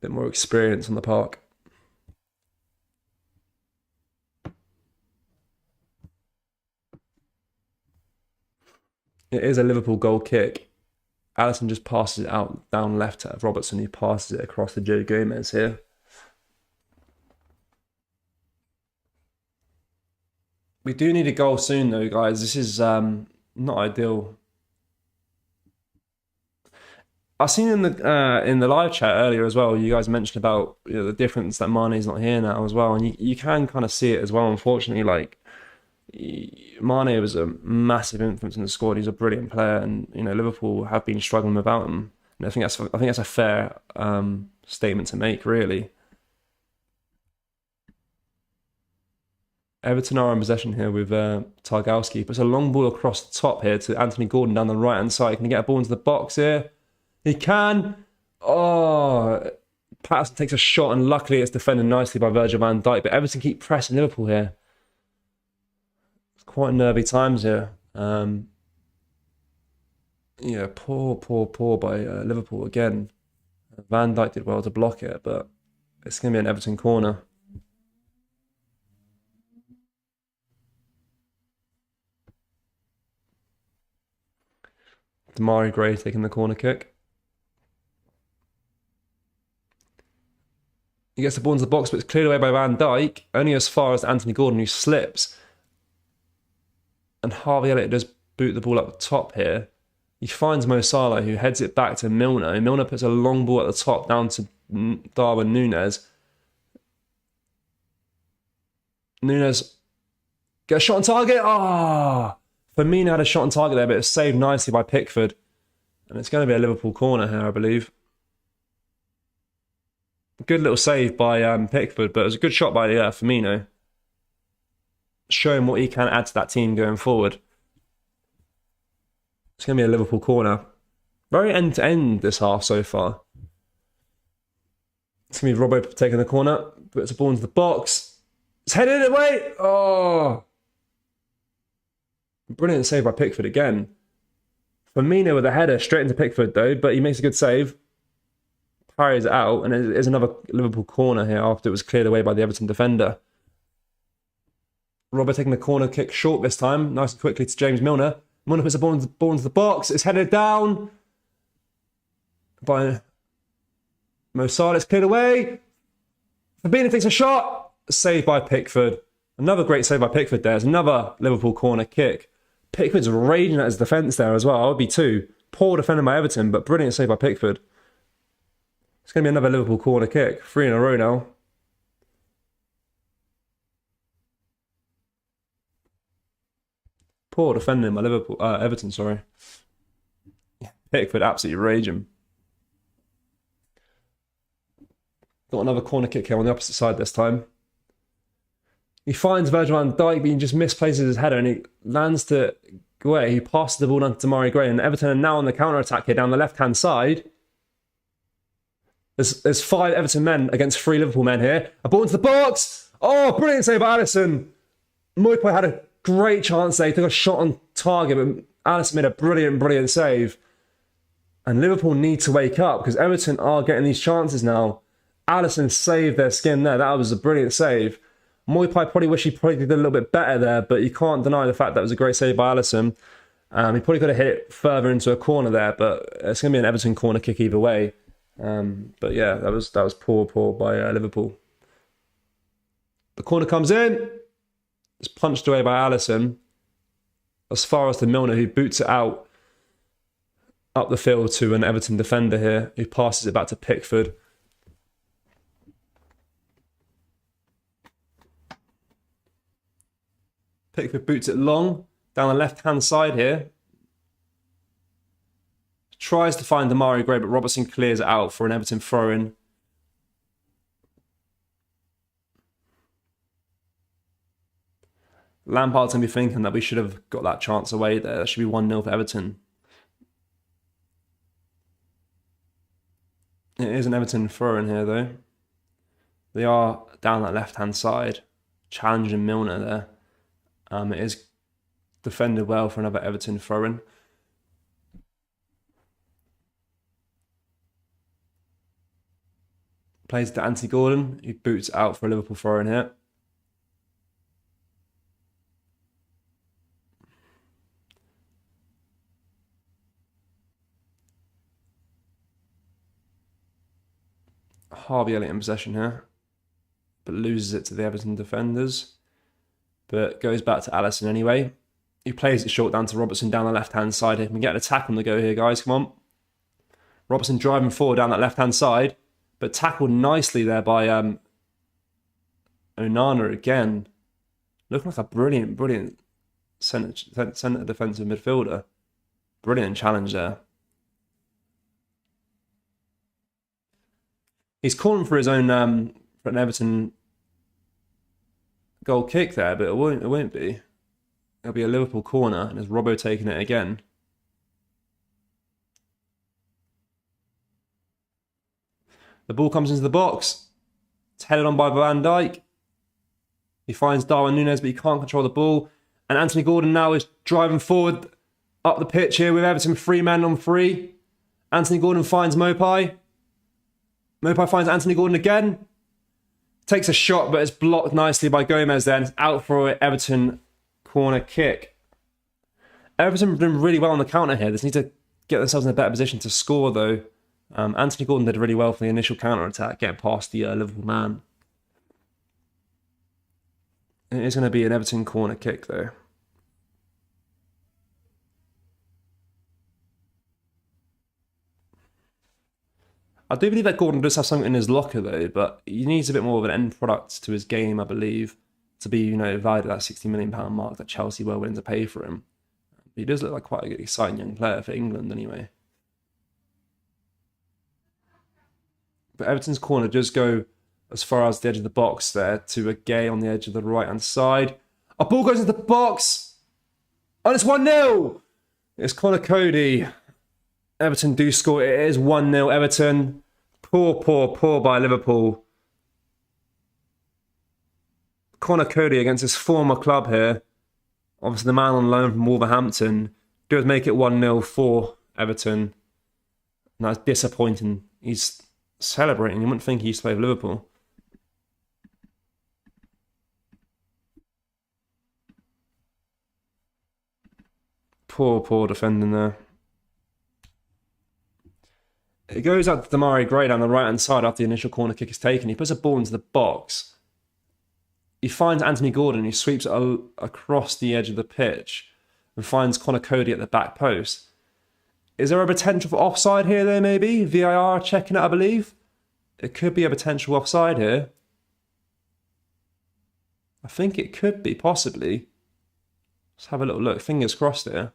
bit more experience on the park. It is a Liverpool goal kick. Alisson just passes it out down left to Robertson, who passes it across to Joe Gomez here. We do need a goal soon, though, guys. This is not ideal. I've seen in the live chat earlier as well, you guys mentioned about the difference that Mane's not here now as well, and you can kind of see it as well. Unfortunately, like Mane was a massive influence in the squad. He's a brilliant player, and Liverpool have been struggling without him. And I think that's a fair statement to make, really. Everton are in possession here with Tarkowski. Puts a long ball across the top here to Anthony Gordon down the right-hand side. Can he get a ball into the box here? He can. Oh, Patterson takes a shot, and luckily it's defended nicely by Virgil van Dijk. But Everton keep pressing Liverpool here. It's quite nervy times here. Yeah, poor by Liverpool again. Van Dijk did well to block it, but it's going to be an Everton corner. Demarai Gray taking the corner kick. He gets the ball into the box, but it's cleared away by Van Dijk, only as far as Anthony Gordon, who slips. And Harvey Elliott does boot the ball up the top here. He finds Mo Salah, who heads it back to Milner. And Milner puts a long ball at the top down to Darwin Núñez. Núñez gets a shot on target. Ah! Firmino had a shot on target there, but it's saved nicely by Pickford. And it's going to be a Liverpool corner here, I believe. Good little save by Pickford, but it was a good shot by Firmino. Showing what he can add to that team going forward. It's going to be a Liverpool corner. Very end-to-end this half so far. It's going to be Robbo taking the corner. Puts the ball into the box. It's headed away. Oh. Brilliant save by Pickford again. Firmino with a header straight into Pickford though, but he makes a good save. Parries it out, and there's another Liverpool corner here after it was cleared away by the Everton defender. Robbo taking the corner kick short this time. Nice and quickly to James Milner. Milner puts the ball into the box. It's headed down by Mo Salah. It's cleared away. Fabinho takes a shot. Saved by Pickford. Another great save by Pickford there. There's another Liverpool corner kick. Pickford's raging at his defence there as well. I would be too. Poor defender by Everton, but brilliant save by Pickford. It's going to be another Liverpool corner kick. 3 in a row now. Poor defending by Everton, sorry. Pickford absolutely raging. Got another corner kick here on the opposite side this time. He finds Virgil van Dijk, but he just misplaces his header and he lands to Gueye. He passes the ball down to Demarai Gray, and Everton are now on the counter-attack here down the left-hand side. There's 5 Everton men against 3 Liverpool men here. A ball into the box. Oh, brilliant save by Alisson. Moipai had a great chance there. He took a shot on target, but Alisson made a brilliant save. And Liverpool need to wake up because Everton are getting these chances now. Alisson saved their skin there. That was a brilliant save. Moipai probably wish he did a little bit better there, but you can't deny the fact that it was a great save by Alisson. He probably could have hit it further into a corner there, but it's going to be an Everton corner kick either way. But yeah, that was poor by Liverpool. The corner comes in. It's punched away by Alisson. As far as to Milner, who boots it out up the field to an Everton defender here, who passes it back to Pickford. Pickford boots it long down the left-hand side here. Tries to find Demarai Gray, but Robertson clears it out for an Everton throw-in. Lampard's going to be thinking that we should have got that chance away there. That should be 1-0 for Everton. It is an Everton throw-in here, though. They are down that left-hand side, challenging Milner there. It is defended well for another Everton throw-in. Plays to Anthony Gordon, who boots out for a Liverpool throw-in here. Harvey Elliott in possession here, but loses it to the Everton defenders. But goes back to Alisson anyway. He plays it short down to Robertson down the left-hand side. He can get an attack on the go here, guys. Come on. Robertson driving forward down that left-hand side, but tackled nicely there by Onana again. Looking like a brilliant centre defensive midfielder. Brilliant challenge there. He's calling for his own for an Everton goal kick there, but it won't be. It'll be a Liverpool corner, and there's Robbo taking it again. The ball comes into the box. It's headed on by Van Dijk. He finds Darwin Núñez, but he can't control the ball. And Anthony Gordon now is driving forward up the pitch here with Everton 3 men on 3. Anthony Gordon finds Mopai. Mopai finds Anthony Gordon again. Takes a shot, but it's blocked nicely by Gomez there. And it's out for an Everton corner kick. Everton have done really well on the counter here. They just need to get themselves in a better position to score, though. Anthony Gordon did really well for the initial counter-attack, getting past the Liverpool man. It is going to be an Everton corner kick, though. I do believe that Gordon does have something in his locker, though, but he needs a bit more of an end product to his game, I believe, to be, valued at that £60 million mark that Chelsea were willing to pay for him. He does look like quite an exciting young player for England, anyway. But Everton's corner does go as far as the edge of the box there to a Gay on the edge of the right-hand side. A ball goes into the box! And it's 1-0! It's Connor Cody. Everton do score. It is 1-0 Everton. Poor by Liverpool. Connor Cody against his former club here. Obviously, the man on loan from Wolverhampton does make it 1-0 for Everton. And that's disappointing. He's celebrating. You wouldn't think he used to play for Liverpool. Poor defending there. It goes out to Demarai Gray down the right-hand side after the initial corner kick is taken. He puts a ball into the box. He finds Anthony Gordon. He sweeps it across the edge of the pitch and finds Connor Cody at the back post. Is there a potential for offside here, though, maybe? VAR checking it, I believe. It could be a potential offside here. I think it could be, possibly. Let's have a little look. Fingers crossed here.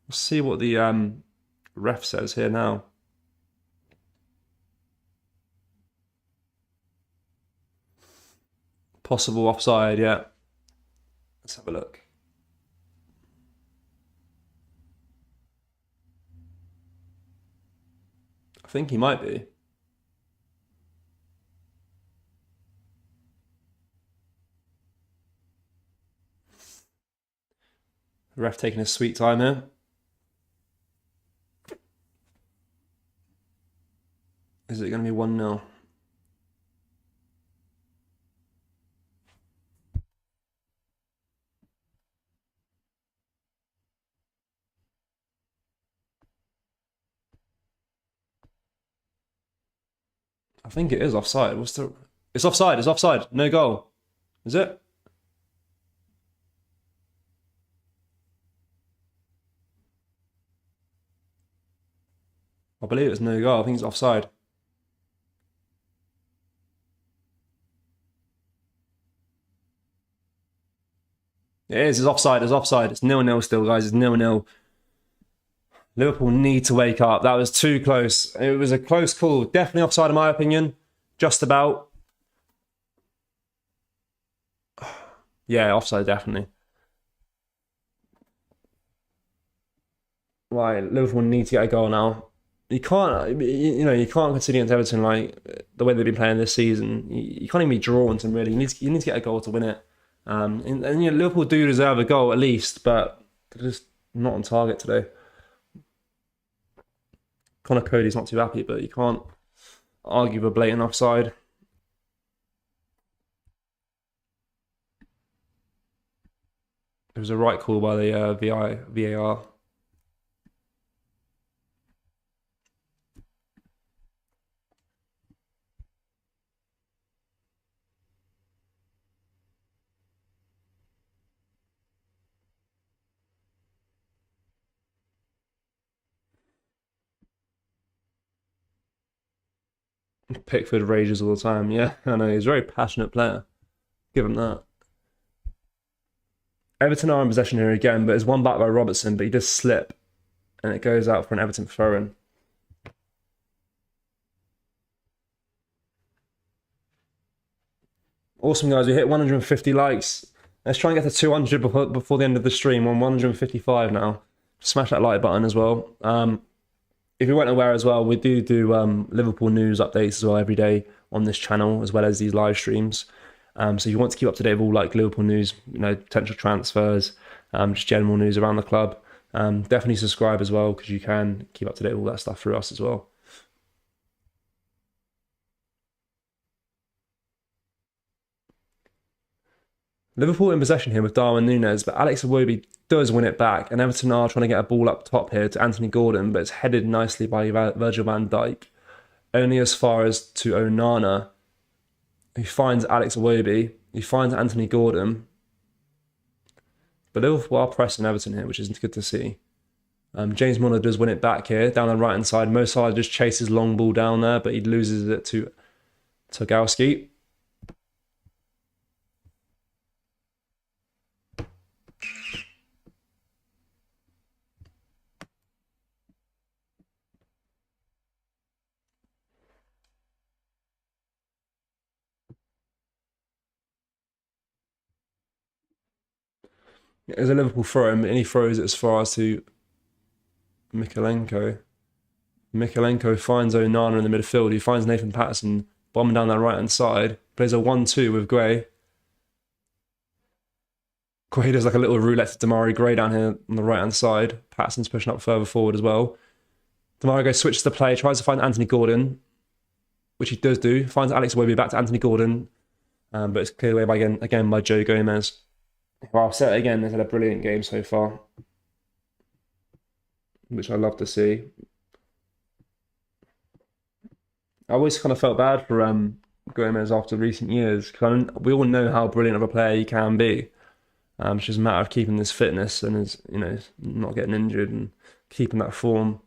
Let's see what the ref says here now. Possible offside, yeah. Let's have a look. I think he might be. The ref taking his sweet time here. Is it going to be 1-0? I think it is offside. It's offside. It's offside. No goal. Is it? I believe it's no goal. I think it's offside. It is. It's offside. It's offside. It's 0-0 still, guys. It's 0-0. Liverpool need to wake up. That was too close. It was a close call. Definitely offside in my opinion. Just about. Yeah, offside definitely. Right, Liverpool need to get a goal now. You can't, you can't continue against Everton like the way they've been playing this season. You can't even be drawn to them really. You need to get a goal to win it. And Liverpool do deserve a goal at least, but they're just not on target today. Connor Cody's not too happy, but you can't argue with blatant offside. It was a right call by the VAR. Pickford rages all the time. Yeah, I know. He's a very passionate player. Give him that. Everton are in possession here again, but it's one back by Robertson, but he does slip. And it goes out for an Everton throw-in. Awesome, guys. We hit 150 likes. Let's try and get to 200 before the end of the stream. We're on 155 now. Smash that like button as well. If you weren't aware as well, we do Liverpool news updates as well every day on this channel, as well as these live streams. So if you want to keep up to date with all like Liverpool news, potential transfers, just general news around the club, definitely subscribe as well, because you can keep up to date with all that stuff through us as well. Liverpool in possession here with Darwin Núñez, but Alex Iwobi does win it back, and Everton are trying to get a ball up top here to Anthony Gordon, but it's headed nicely by Virgil van Dijk, only as far as to Onana, who finds Alex Iwobi, he finds Anthony Gordon, but Liverpool are pressing Everton here, which is good to see. James Milner does win it back here, down the right-hand side. Mo Salah just chases long ball down there, but he loses it to Tarkowski. There's a Liverpool throw, and he throws it as far as to Mikalenko. Mikalenko finds Onana in the midfield. He finds Nathan Patterson bombing down that right-hand side. Plays a 1-2 with Gray. Gray does like a little roulette to Demarai Gray down here on the right-hand side. Patterson's pushing up further forward as well. Demarai Gray switches the play, tries to find Anthony Gordon, which he does do. Finds Alex Iwobi back to Anthony Gordon, but it's cleared away again by Joe Gomez. Well, I'll say it again, they've had a brilliant game so far, which I love to see. I always kind of felt bad for Gomez after recent years, because we all know how brilliant of a player he can be. It's just a matter of keeping this fitness and not getting injured and keeping that form.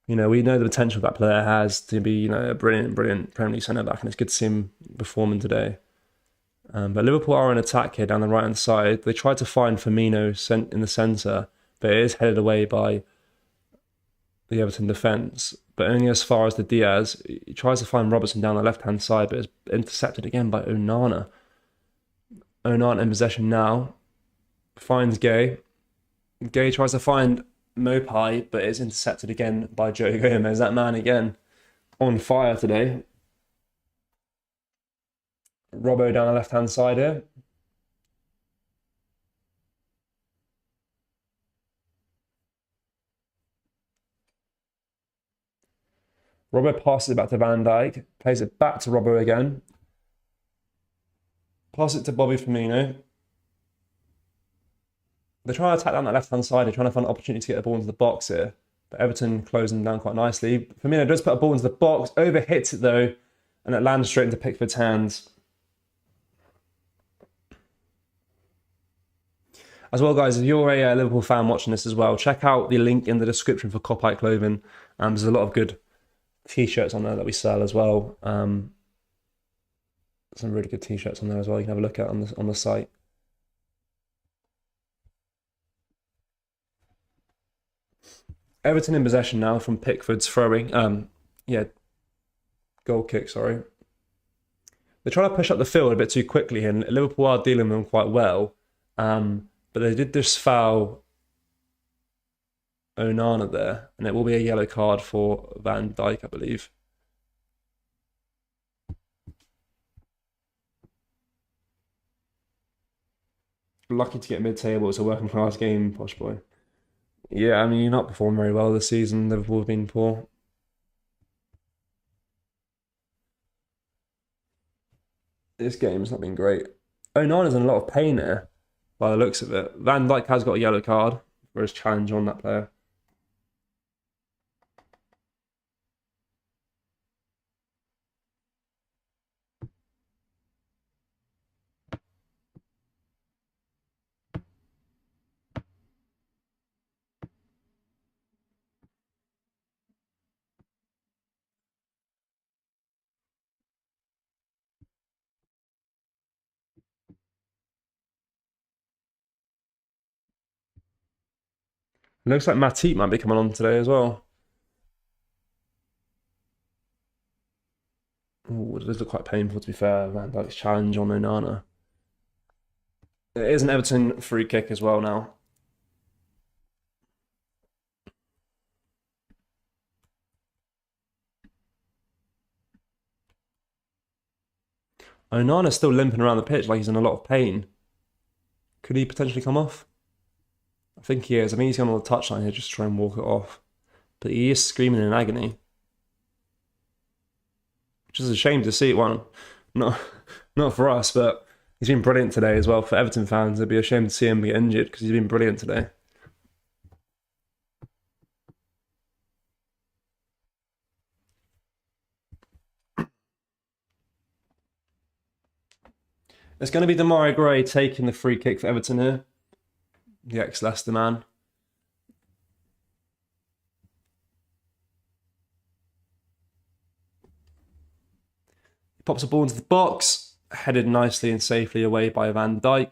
We know the potential that player has to be, a brilliant Premier League centre back, and it's good to see him performing today. But Liverpool are in attack here down the right hand side. They tried to find Firmino in the centre, but it is headed away by the Everton defence, but only as far as the Diaz. He tries to find Robertson down the left hand side, but it's intercepted again by Onana. Onana in possession now. Finds Gay. Gay tries to find Mopai, but it's intercepted again by Joe Gomez. That man again on fire today. Robbo down the left-hand side here. Robbo passes it back to Van Dijk. Plays it back to Robbo again. Pass it to Bobby Firmino. They're trying to attack down that left-hand side. They're trying to find an opportunity to get the ball into the box here. But Everton closing down quite nicely. Firmino does put a ball into the box. Overhits it though. And it lands straight into Pickford's hands. As well, guys, if you're a Liverpool fan watching this as well, check out the link in the description for Kopite Clothing. There's a lot of good t-shirts on there that we sell as well. Some really good t-shirts on there as well. You can have a look at on the site. Everton in possession now from Pickford's throwing. Goal kick, sorry. They're trying to push up the field a bit too quickly, and Liverpool are dealing with them quite well. But they did just foul Onana there, and it will be a yellow card for Van Dijk, I believe. Lucky to get mid-table. It's a working class game, posh boy. Yeah, you're not performing very well this season. Liverpool have been poor. This game's not been great. Onana's in a lot of pain here, by the looks of it. Van Dijk has got a yellow card for his challenge on that player. It looks like Matip might be coming on today as well. Ooh, it does look quite painful, to be fair. Van Dijk's challenge on Onana. It is an Everton free kick as well now. Onana's still limping around the pitch like he's in a lot of pain. Could he potentially come off? I think he is. I think he's going on the touchline here just to try and walk it off. But he is screaming in agony. Which is a shame to see. Well, not for us, but he's been brilliant today as well. For Everton fans, it'd be a shame to see him get injured because he's been brilliant today. It's going to be Demarai Gray taking the free kick for Everton here. The ex-Leicester man. He pops a ball into the box, headed nicely and safely away by Van Dijk.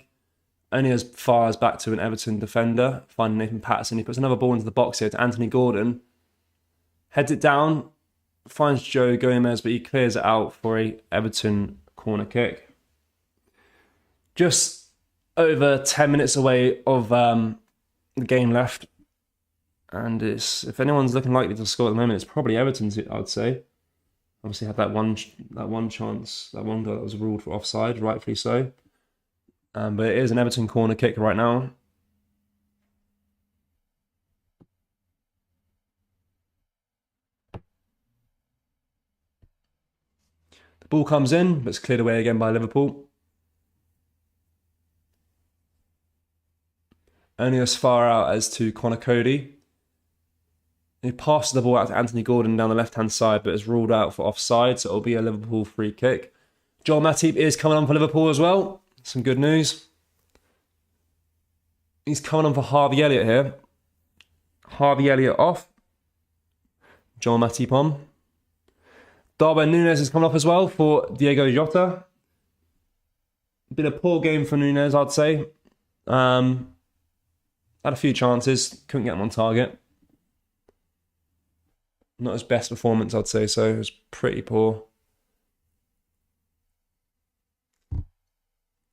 Only as far as back to an Everton defender, finding Nathan Patterson. He puts another ball into the box here to Anthony Gordon. Heads it down, finds Joe Gomez, but he clears it out for a Everton corner kick. Just over 10 minutes away of the game left. And if anyone's looking likely to score at the moment, it's probably Everton, I'd say. Obviously had that one chance, that one goal that was ruled for offside, rightfully so. But it is an Everton corner kick right now. The ball comes in, but it's cleared away again by Liverpool. Only as far out as to Conor Cody. He passes the ball out to Anthony Gordon down the left-hand side, but is ruled out for offside, so it'll be a Liverpool free kick. Joel Matip is coming on for Liverpool as well. Some good news. He's coming on for Harvey Elliott here. Harvey Elliott off. Joel Matip on. Darwin Núñez is coming off as well for Diego Jota. Been a poor game for Núñez, I'd say. Had a few chances, couldn't get them on target. Not his best performance, I'd say, so it was pretty poor.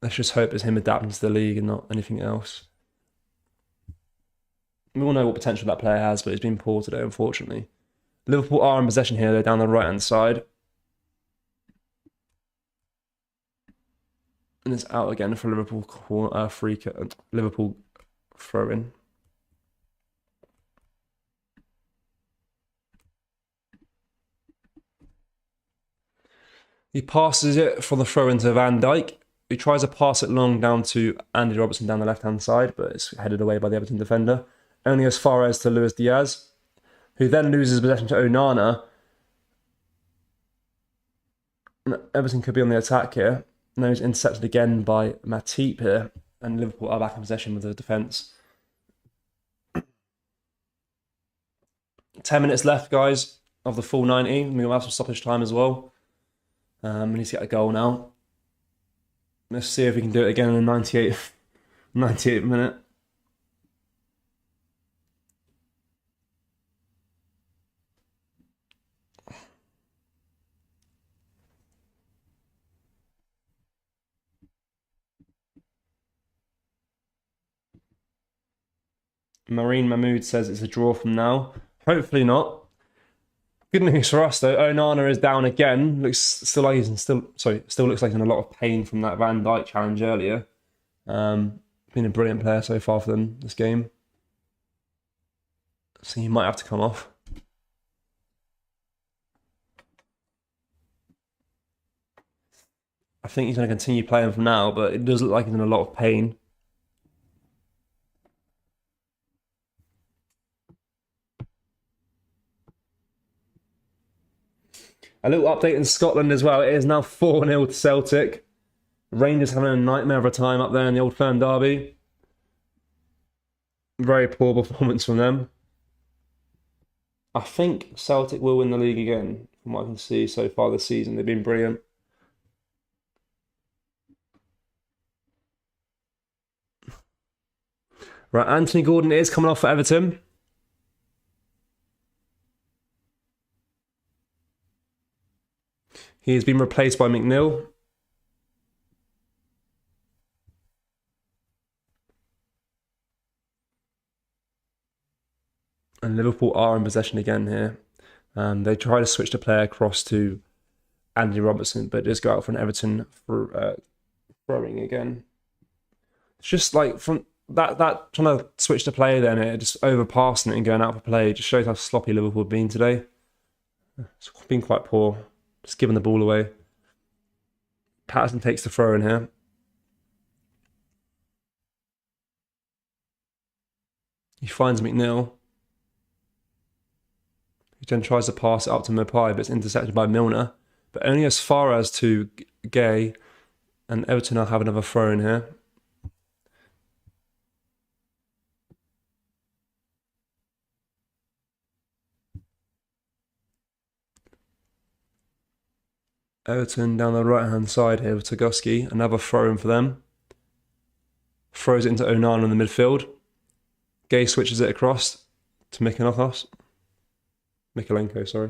Let's just hope it's him adapting to the league and not anything else. We all know what potential that player has, but he's been poor today, unfortunately. Liverpool are in possession here. They're down the right-hand side. And it's out again for Liverpool Liverpool throw-in. He passes it for the throw-in to Van Dijk. He tries to pass it long down to Andy Robertson down the left-hand side, but it's headed away by the Everton defender. Only as far as to Luis Diaz, who then loses possession to Onana. Everton could be on the attack here. Now he's intercepted again by Matip here, and Liverpool are back in possession with the defence. 10 minutes left, guys, of the full 90. We'll have some stoppage time as well. We need to get a goal now. Let's see if we can do it again in the 98th minute. Marine Mahmood says it's a draw from now. Hopefully not. Good news for us though. Onana is down again. Still looks like he's in a lot of pain from that Van Dijk challenge earlier. Been a brilliant player so far for them this game. So he might have to come off. I think he's going to continue playing from now, but it does look like he's in a lot of pain. A little update in Scotland as well. It is now 4-0 to Celtic. Rangers having a nightmare of a time up there in the Old Firm derby. Very poor performance from them. I think Celtic will win the league again, from what I can see so far this season. They've been brilliant. Right, Anthony Gordon is coming off for Everton. He has been replaced by McNeil. And Liverpool are in possession again here. They try to switch the player across to Andy Robertson, but just go out for an Everton for throwing again. It's just like from that trying to switch the player then, it just overpassing it and going out for play. It just shows how sloppy Liverpool have been today. It's been quite poor. Just giving the ball away. Patterson takes the throw in here. He finds McNeil. He then tries to pass it up to Mapai, but it's intercepted by Milner. But only as far as to Gay. And Everton will have another throw in here. Everton down the right-hand side here with Togoski. Another throw-in for them. Throws it into Onana in the midfield. Gay switches it across to Mykolenko, sorry.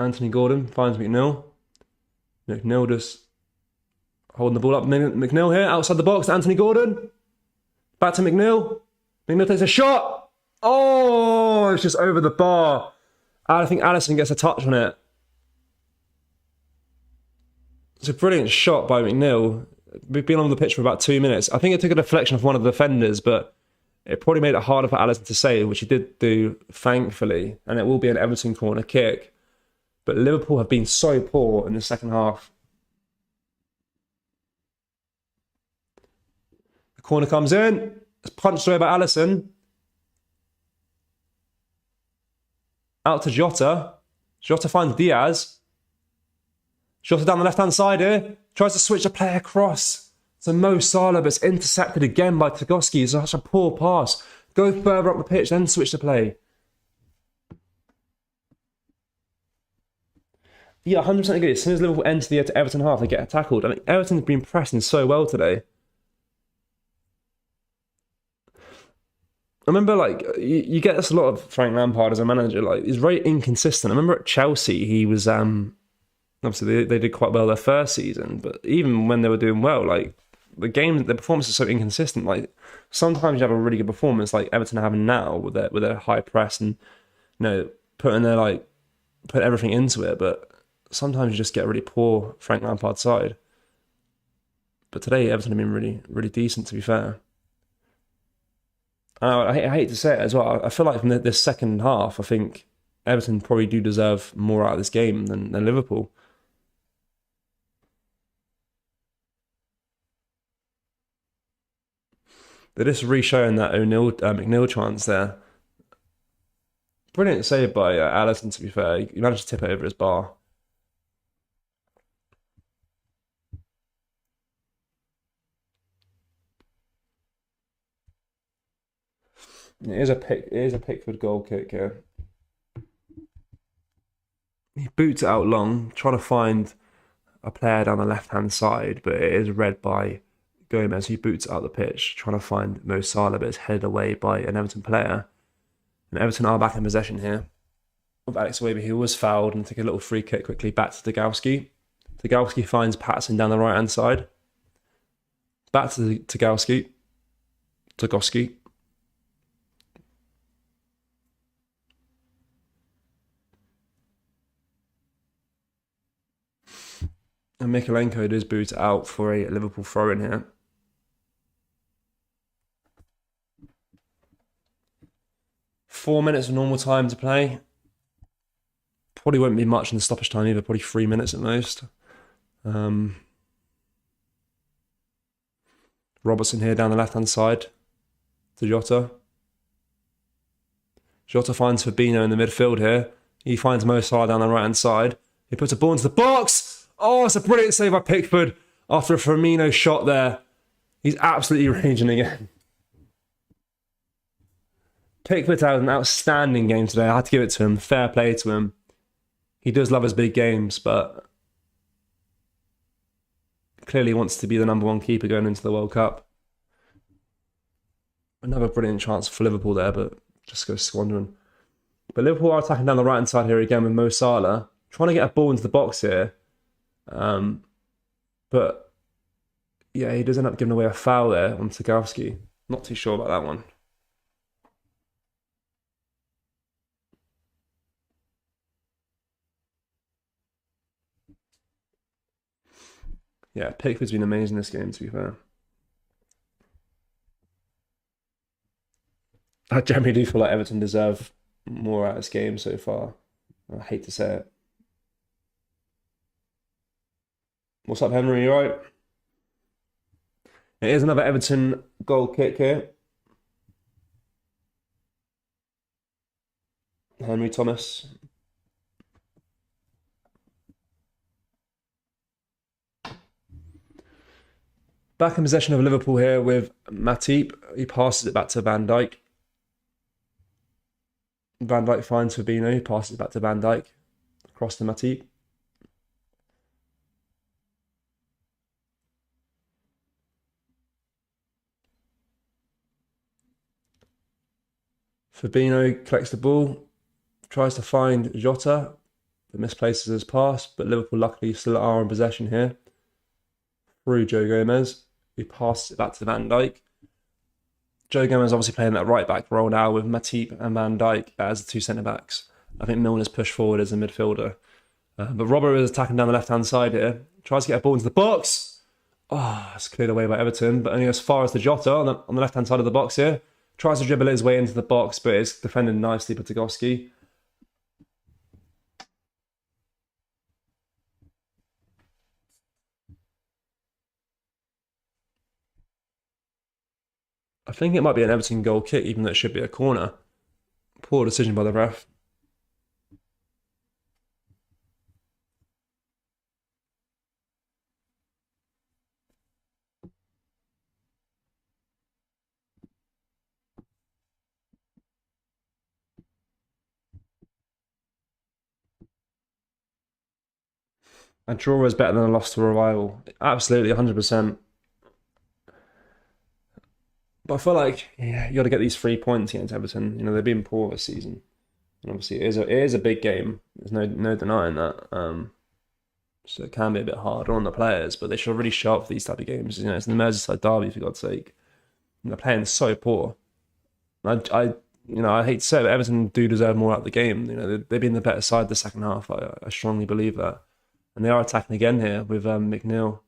Anthony Gordon finds McNeil. McNeil just holding the ball up. McNeil here, outside the box. Anthony Gordon. Back to McNeil. McNeil takes a shot. Oh, it's just over the bar. I think Alisson gets a touch on it. It's a brilliant shot by McNeil. We've been on the pitch for about 2 minutes. I think it took a deflection of one of the defenders, but it probably made it harder for Alisson to save, which he did do, thankfully. And it will be an Everton corner kick. But Liverpool have been so poor in the second half. The corner comes in. It's punched away by Alisson. Out to Jota. Jota finds Diaz. Jota down the left-hand side here. Tries to switch the play across to Mo Salah, but it's intercepted again by Tarkowski. It's such a poor pass. Go further up the pitch, then switch the play. Yeah, 100% agree. As soon as Liverpool enter the Everton half, they get tackled. I mean, Everton's been pressing so well today. I remember, like, you get this a lot of Frank Lampard as a manager. Like, he's very inconsistent. I remember at Chelsea, he was obviously they did quite well their first season, but even when they were doing well, like the performance is so inconsistent. Like sometimes you have a really good performance, like Everton are having now with their high press and putting everything into it. But sometimes you just get a really poor Frank Lampard side. But today Everton have been really, really decent, to be fair. I hate to say it as well. I feel like from this second half, I think Everton probably do deserve more out of this game than Liverpool. They're just re-showing that McNeil chance there. Brilliant save by Alisson, to be fair. He managed to tip it over his bar. It is a Pickford goal kick here. He boots it out long, trying to find a player down the left-hand side, but it is read by Gomez. He boots it out the pitch, trying to find Mo Salah, but it's headed away by an Everton player. And Everton are back in possession here. With Alex Iwobi, who was fouled, and take a little free kick quickly back to Tarkowski. Tarkowski finds Patson down the right-hand side. Back to Tarkowski. And Mykolenko does boot out for a Liverpool throw-in here. Four minutes of normal time to play. Probably won't be much in the stoppage time either, probably 3 minutes at most. Robertson here down the left-hand side to Jota. Jota finds Fabinho in the midfield here. He finds Mo Salah down the right-hand side. He puts a ball into the box. Oh, it's a brilliant save by Pickford after a Firmino shot there. He's absolutely raging again. Pickford had an outstanding game today. I had to give it to him. Fair play to him. He does love his big games, but clearly wants to be the number one keeper going into the World Cup. Another brilliant chance for Liverpool there, but just goes squandering. But Liverpool are attacking down the right-hand side here again with Mo Salah, trying to get a ball into the box here. But yeah, he does end up giving away a foul there on Tarkowski. Not too sure about that one. Yeah, Pickford's been amazing this game, to be fair. I generally do feel like Everton deserve more out of this game so far. I hate to say it. What's up, Henry? You alright? It is another Everton goal kick here. Henry Thomas. Back in possession of Liverpool here with Matip. He passes it back to Van Dijk. Van Dijk finds Fabinho. He passes it back to Van Dijk. Across to Matip. Fabinho collects the ball. Tries to find Jota. that misplaces his pass, but Liverpool luckily still are in possession here through Joe Gomez, who passes it back to Van Dijk. Joe Gomez obviously playing that right back role now with Matip and Van Dijk as the two centre backs. I think Milner's pushed forward as a midfielder. But Robert is attacking down the left-hand side here. Tries to get a ball into the box. Oh, it's cleared away by Everton, but only as far as the Jota on the left-hand side of the box here. Tries to dribble his way into the box, but it's defended nicely by Tarkowski. I think it might be an Everton goal kick, even though it should be a corner. Poor decision by the ref. A draw is better than a loss to a rival. Absolutely, 100%. But I feel like you got to get these 3 points against Everton. You know, they've been poor this season. And obviously, it is a big game. There's no denying that. So it can be a bit harder on the players, but they should really show up for these type of games. You know, it's the Merseyside derby, for God's sake. And they're playing so poor. I hate to say it, but Everton do deserve more out of the game. You know, they've been the better side the second half. I strongly believe that. And they are attacking again here with McNeil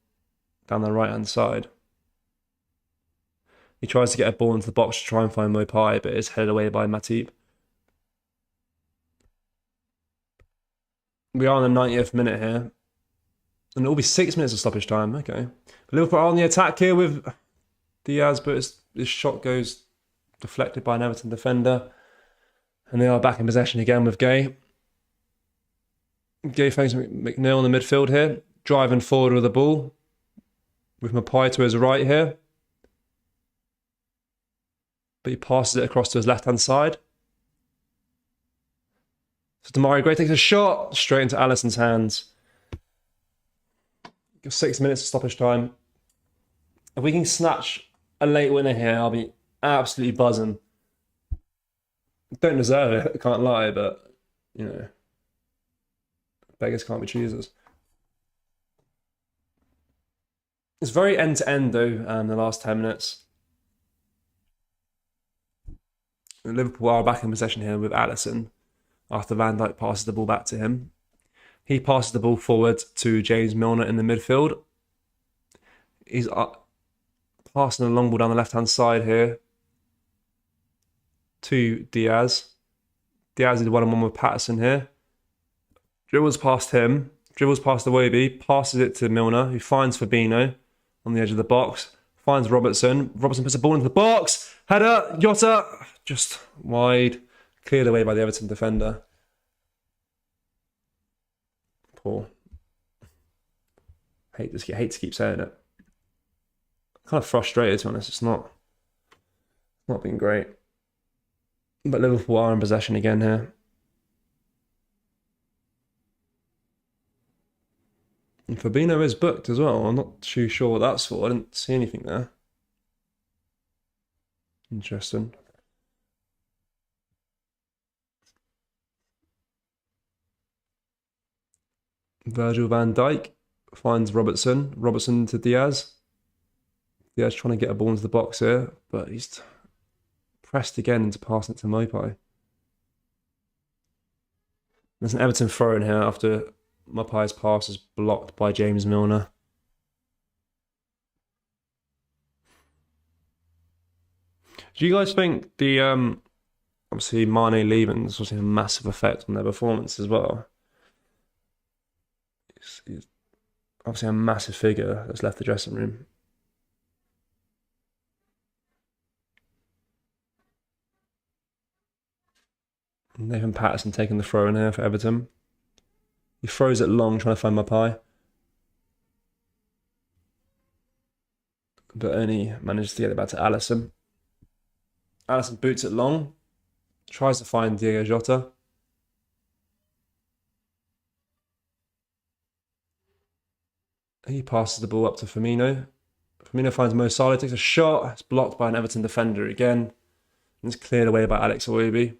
down the right-hand side. He tries to get a ball into the box to try and find Mopai, but it's headed away by Matip. We are in the 90th minute here. And it'll be 6 minutes of stoppage time. Okay. But Liverpool are on the attack here with Diaz, but his shot goes deflected by an Everton defender. And they are back in possession again with Gay. Gay finds McNeil in the midfield here, driving forward with the ball, with Mopai to his right here. But he passes it across to his left-hand side. So Demarai Gray takes a shot straight into Alisson's hands. 6 minutes of stoppage time. If we can snatch a late winner here, I'll be absolutely buzzing. Don't deserve it, I can't lie, but, you know, beggars can't be choosers. It's very end-to-end, though, the last 10 minutes. Liverpool are back in possession here with Alisson after Van Dijk passes the ball back to him. He passes the ball forward to James Milner in the midfield. He's passing a long ball down the left-hand side here to Diaz. Diaz did one-on-one with Patterson here. Dribbles past him. Dribbles past Iwobi. Passes it to Milner, who finds Fabinho on the edge of the box. Finds Robertson. Robertson puts the ball into the box. Header. Jota. Just wide. Cleared away by the Everton defender. Poor. Hate to keep saying it. Kind of frustrated, to be honest. It's not been great. But Liverpool are in possession again here. And Fabinho is booked as well. I'm not too sure what that's for. I didn't see anything there. Interesting. Virgil van Dijk finds Robertson. Robertson to Diaz. Diaz trying to get a ball into the box here, but he's pressed again into passing it to Mopai. There's an Everton throw in here after Mopai's pass is blocked by James Milner. Do you guys think the obviously Mane leaving is obviously a massive effect on their performance as well? He's obviously a massive figure that's left the dressing room. Nathan Patterson taking the throw in here for Everton. He throws it long, trying to find Mopai. But only manages to get it back to Alisson. Alisson boots it long. Tries to find Diego Jota. He passes the ball up to Firmino. Firmino finds Mo Salah, takes a shot. It's blocked by an Everton defender again. And it's cleared away by Alex Iwobi.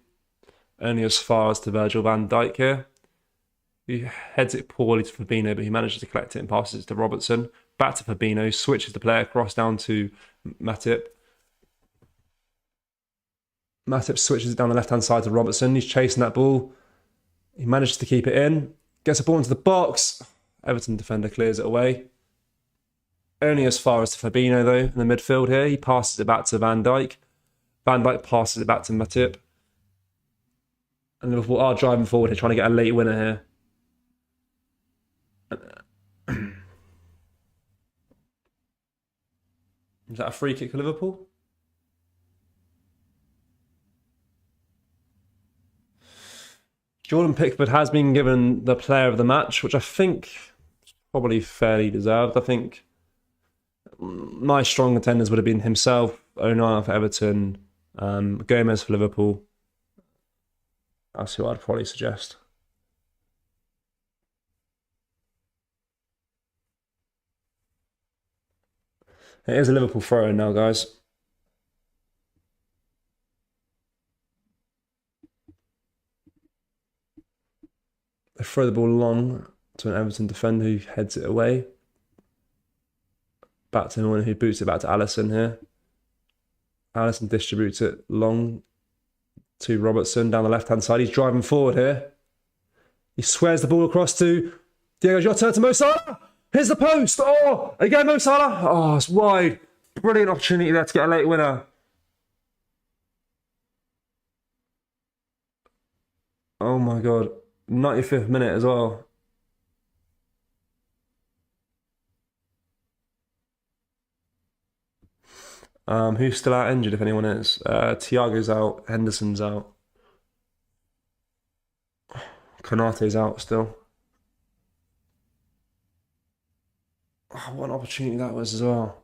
Only as far as to Virgil van Dijk here. He heads it poorly to Fabinho, but he manages to collect it and passes it to Robertson. Back to Fabinho, switches the player across down to Matip. Matip switches it down the left-hand side to Robertson. He's chasing that ball. He manages to keep it in. Gets a ball into the box. Everton defender clears it away. Only as far as to Fabinho, though, in the midfield here. He passes it back to Van Dijk. Van Dijk passes it back to Matip. And Liverpool are driving forward here, trying to get a late winner here. Is that a free kick for Liverpool? Jordan Pickford has been given the player of the match, which I think is probably fairly deserved. I think my strong contenders would have been himself, Onana for Everton, Gomez for Liverpool. That's who I'd probably suggest. It is a Liverpool throw-in now, guys. They throw the ball long to an Everton defender who heads it away. Back to Norman, who boots it back to Alisson here. Alisson distributes it long to Robertson down the left-hand side. He's driving forward here. He squares the ball across to Diogo Jota, to Mo Salah. Here's the post. Oh, again, Mo Salah. Oh, it's wide. Brilliant opportunity there to get a late winner. Oh my God. 95th minute as well. Who's still out injured, if anyone is? Thiago's out. Henderson's out. Konate's out still. Oh, what an opportunity that was as well.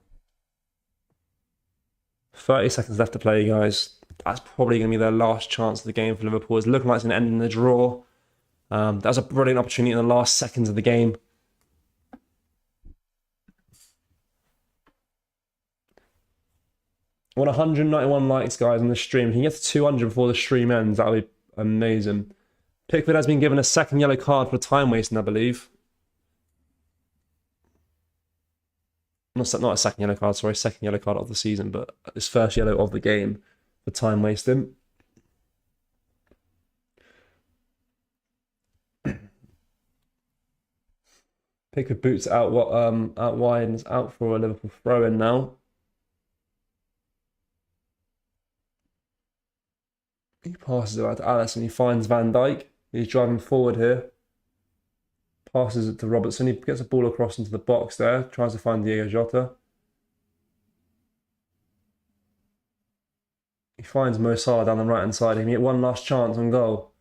30 seconds left to play, guys. That's probably going to be their last chance of the game for Liverpool. It's looking like it's going to end in a draw. That was a brilliant opportunity in the last seconds of the game. I want 191 likes, guys, on the stream. If you can get to 200 before the stream ends, that would be amazing. Pickford has been given a second yellow card for time wasting, I believe. Not a second yellow card, sorry, second yellow card of the season, but his first yellow of the game for time wasting. Pickford boots out out wide and is out for a Liverpool throw-in now. He passes it out to Alisson. He finds Van Dijk. He's driving forward here. Passes it to Robertson. He gets a ball across into the box there. Tries to find Diogo Jota. He finds Mo Salah down the right-hand side. He can get one last chance on goal.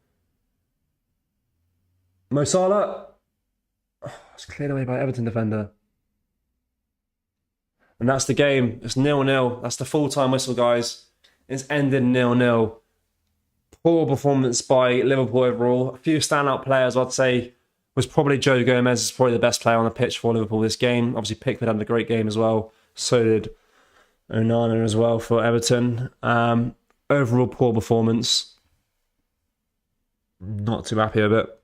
Mo Salah. Oh, it's cleared away by Everton defender. And that's the game. It's 0-0. That's the full-time whistle, guys. It's ended 0-0. Poor performance by Liverpool overall. A few standout players, I'd say, was probably Joe Gomez, is probably the best player on the pitch for Liverpool this game. Obviously, Pickford had a great game as well. So did Onana as well for Everton. Overall, poor performance. Not too happy with it.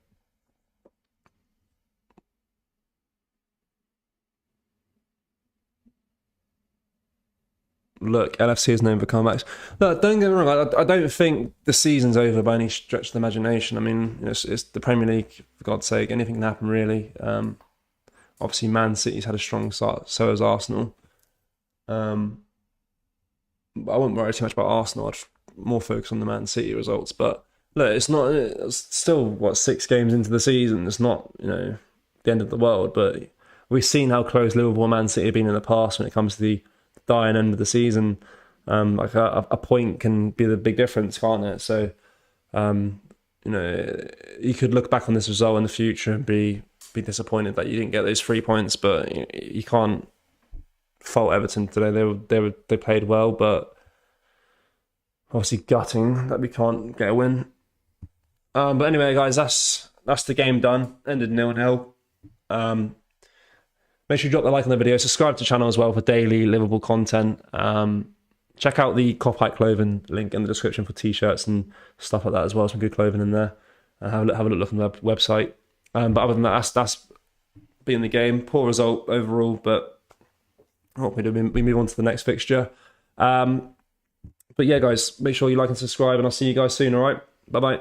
Look, LFC is known for comebacks. Look, don't get me wrong. I don't think the season's over by any stretch of the imagination. I mean, it's the Premier League, for God's sake. Anything can happen, really. Obviously, Man City's had a strong start. So has Arsenal. But I wouldn't worry too much about Arsenal. I'd more focus on the Man City results. But look, it's still 6 games into the season. It's not the end of the world. But we've seen how close Liverpool and Man City have been in the past when it comes to the dying end of the season. Like a point can be the big difference, can't it? So, you could look back on this result in the future and be disappointed that you didn't get those 3 points, but you can't fault Everton today. They played well, but obviously gutting that we can't get a win. But anyway, guys, that's the game done. Ended 0-0. Make sure you drop the like on the video. Subscribe to the channel as well for daily Liverpool content. Check out the Copite clothing link in the description for t-shirts and stuff like that as well. Some good clothing in there. Have a look on the website. But other than that, that's been the game. Poor result overall, but what we move on to the next fixture. But yeah, guys, make sure you like and subscribe, and I'll see you guys soon. All right, bye bye.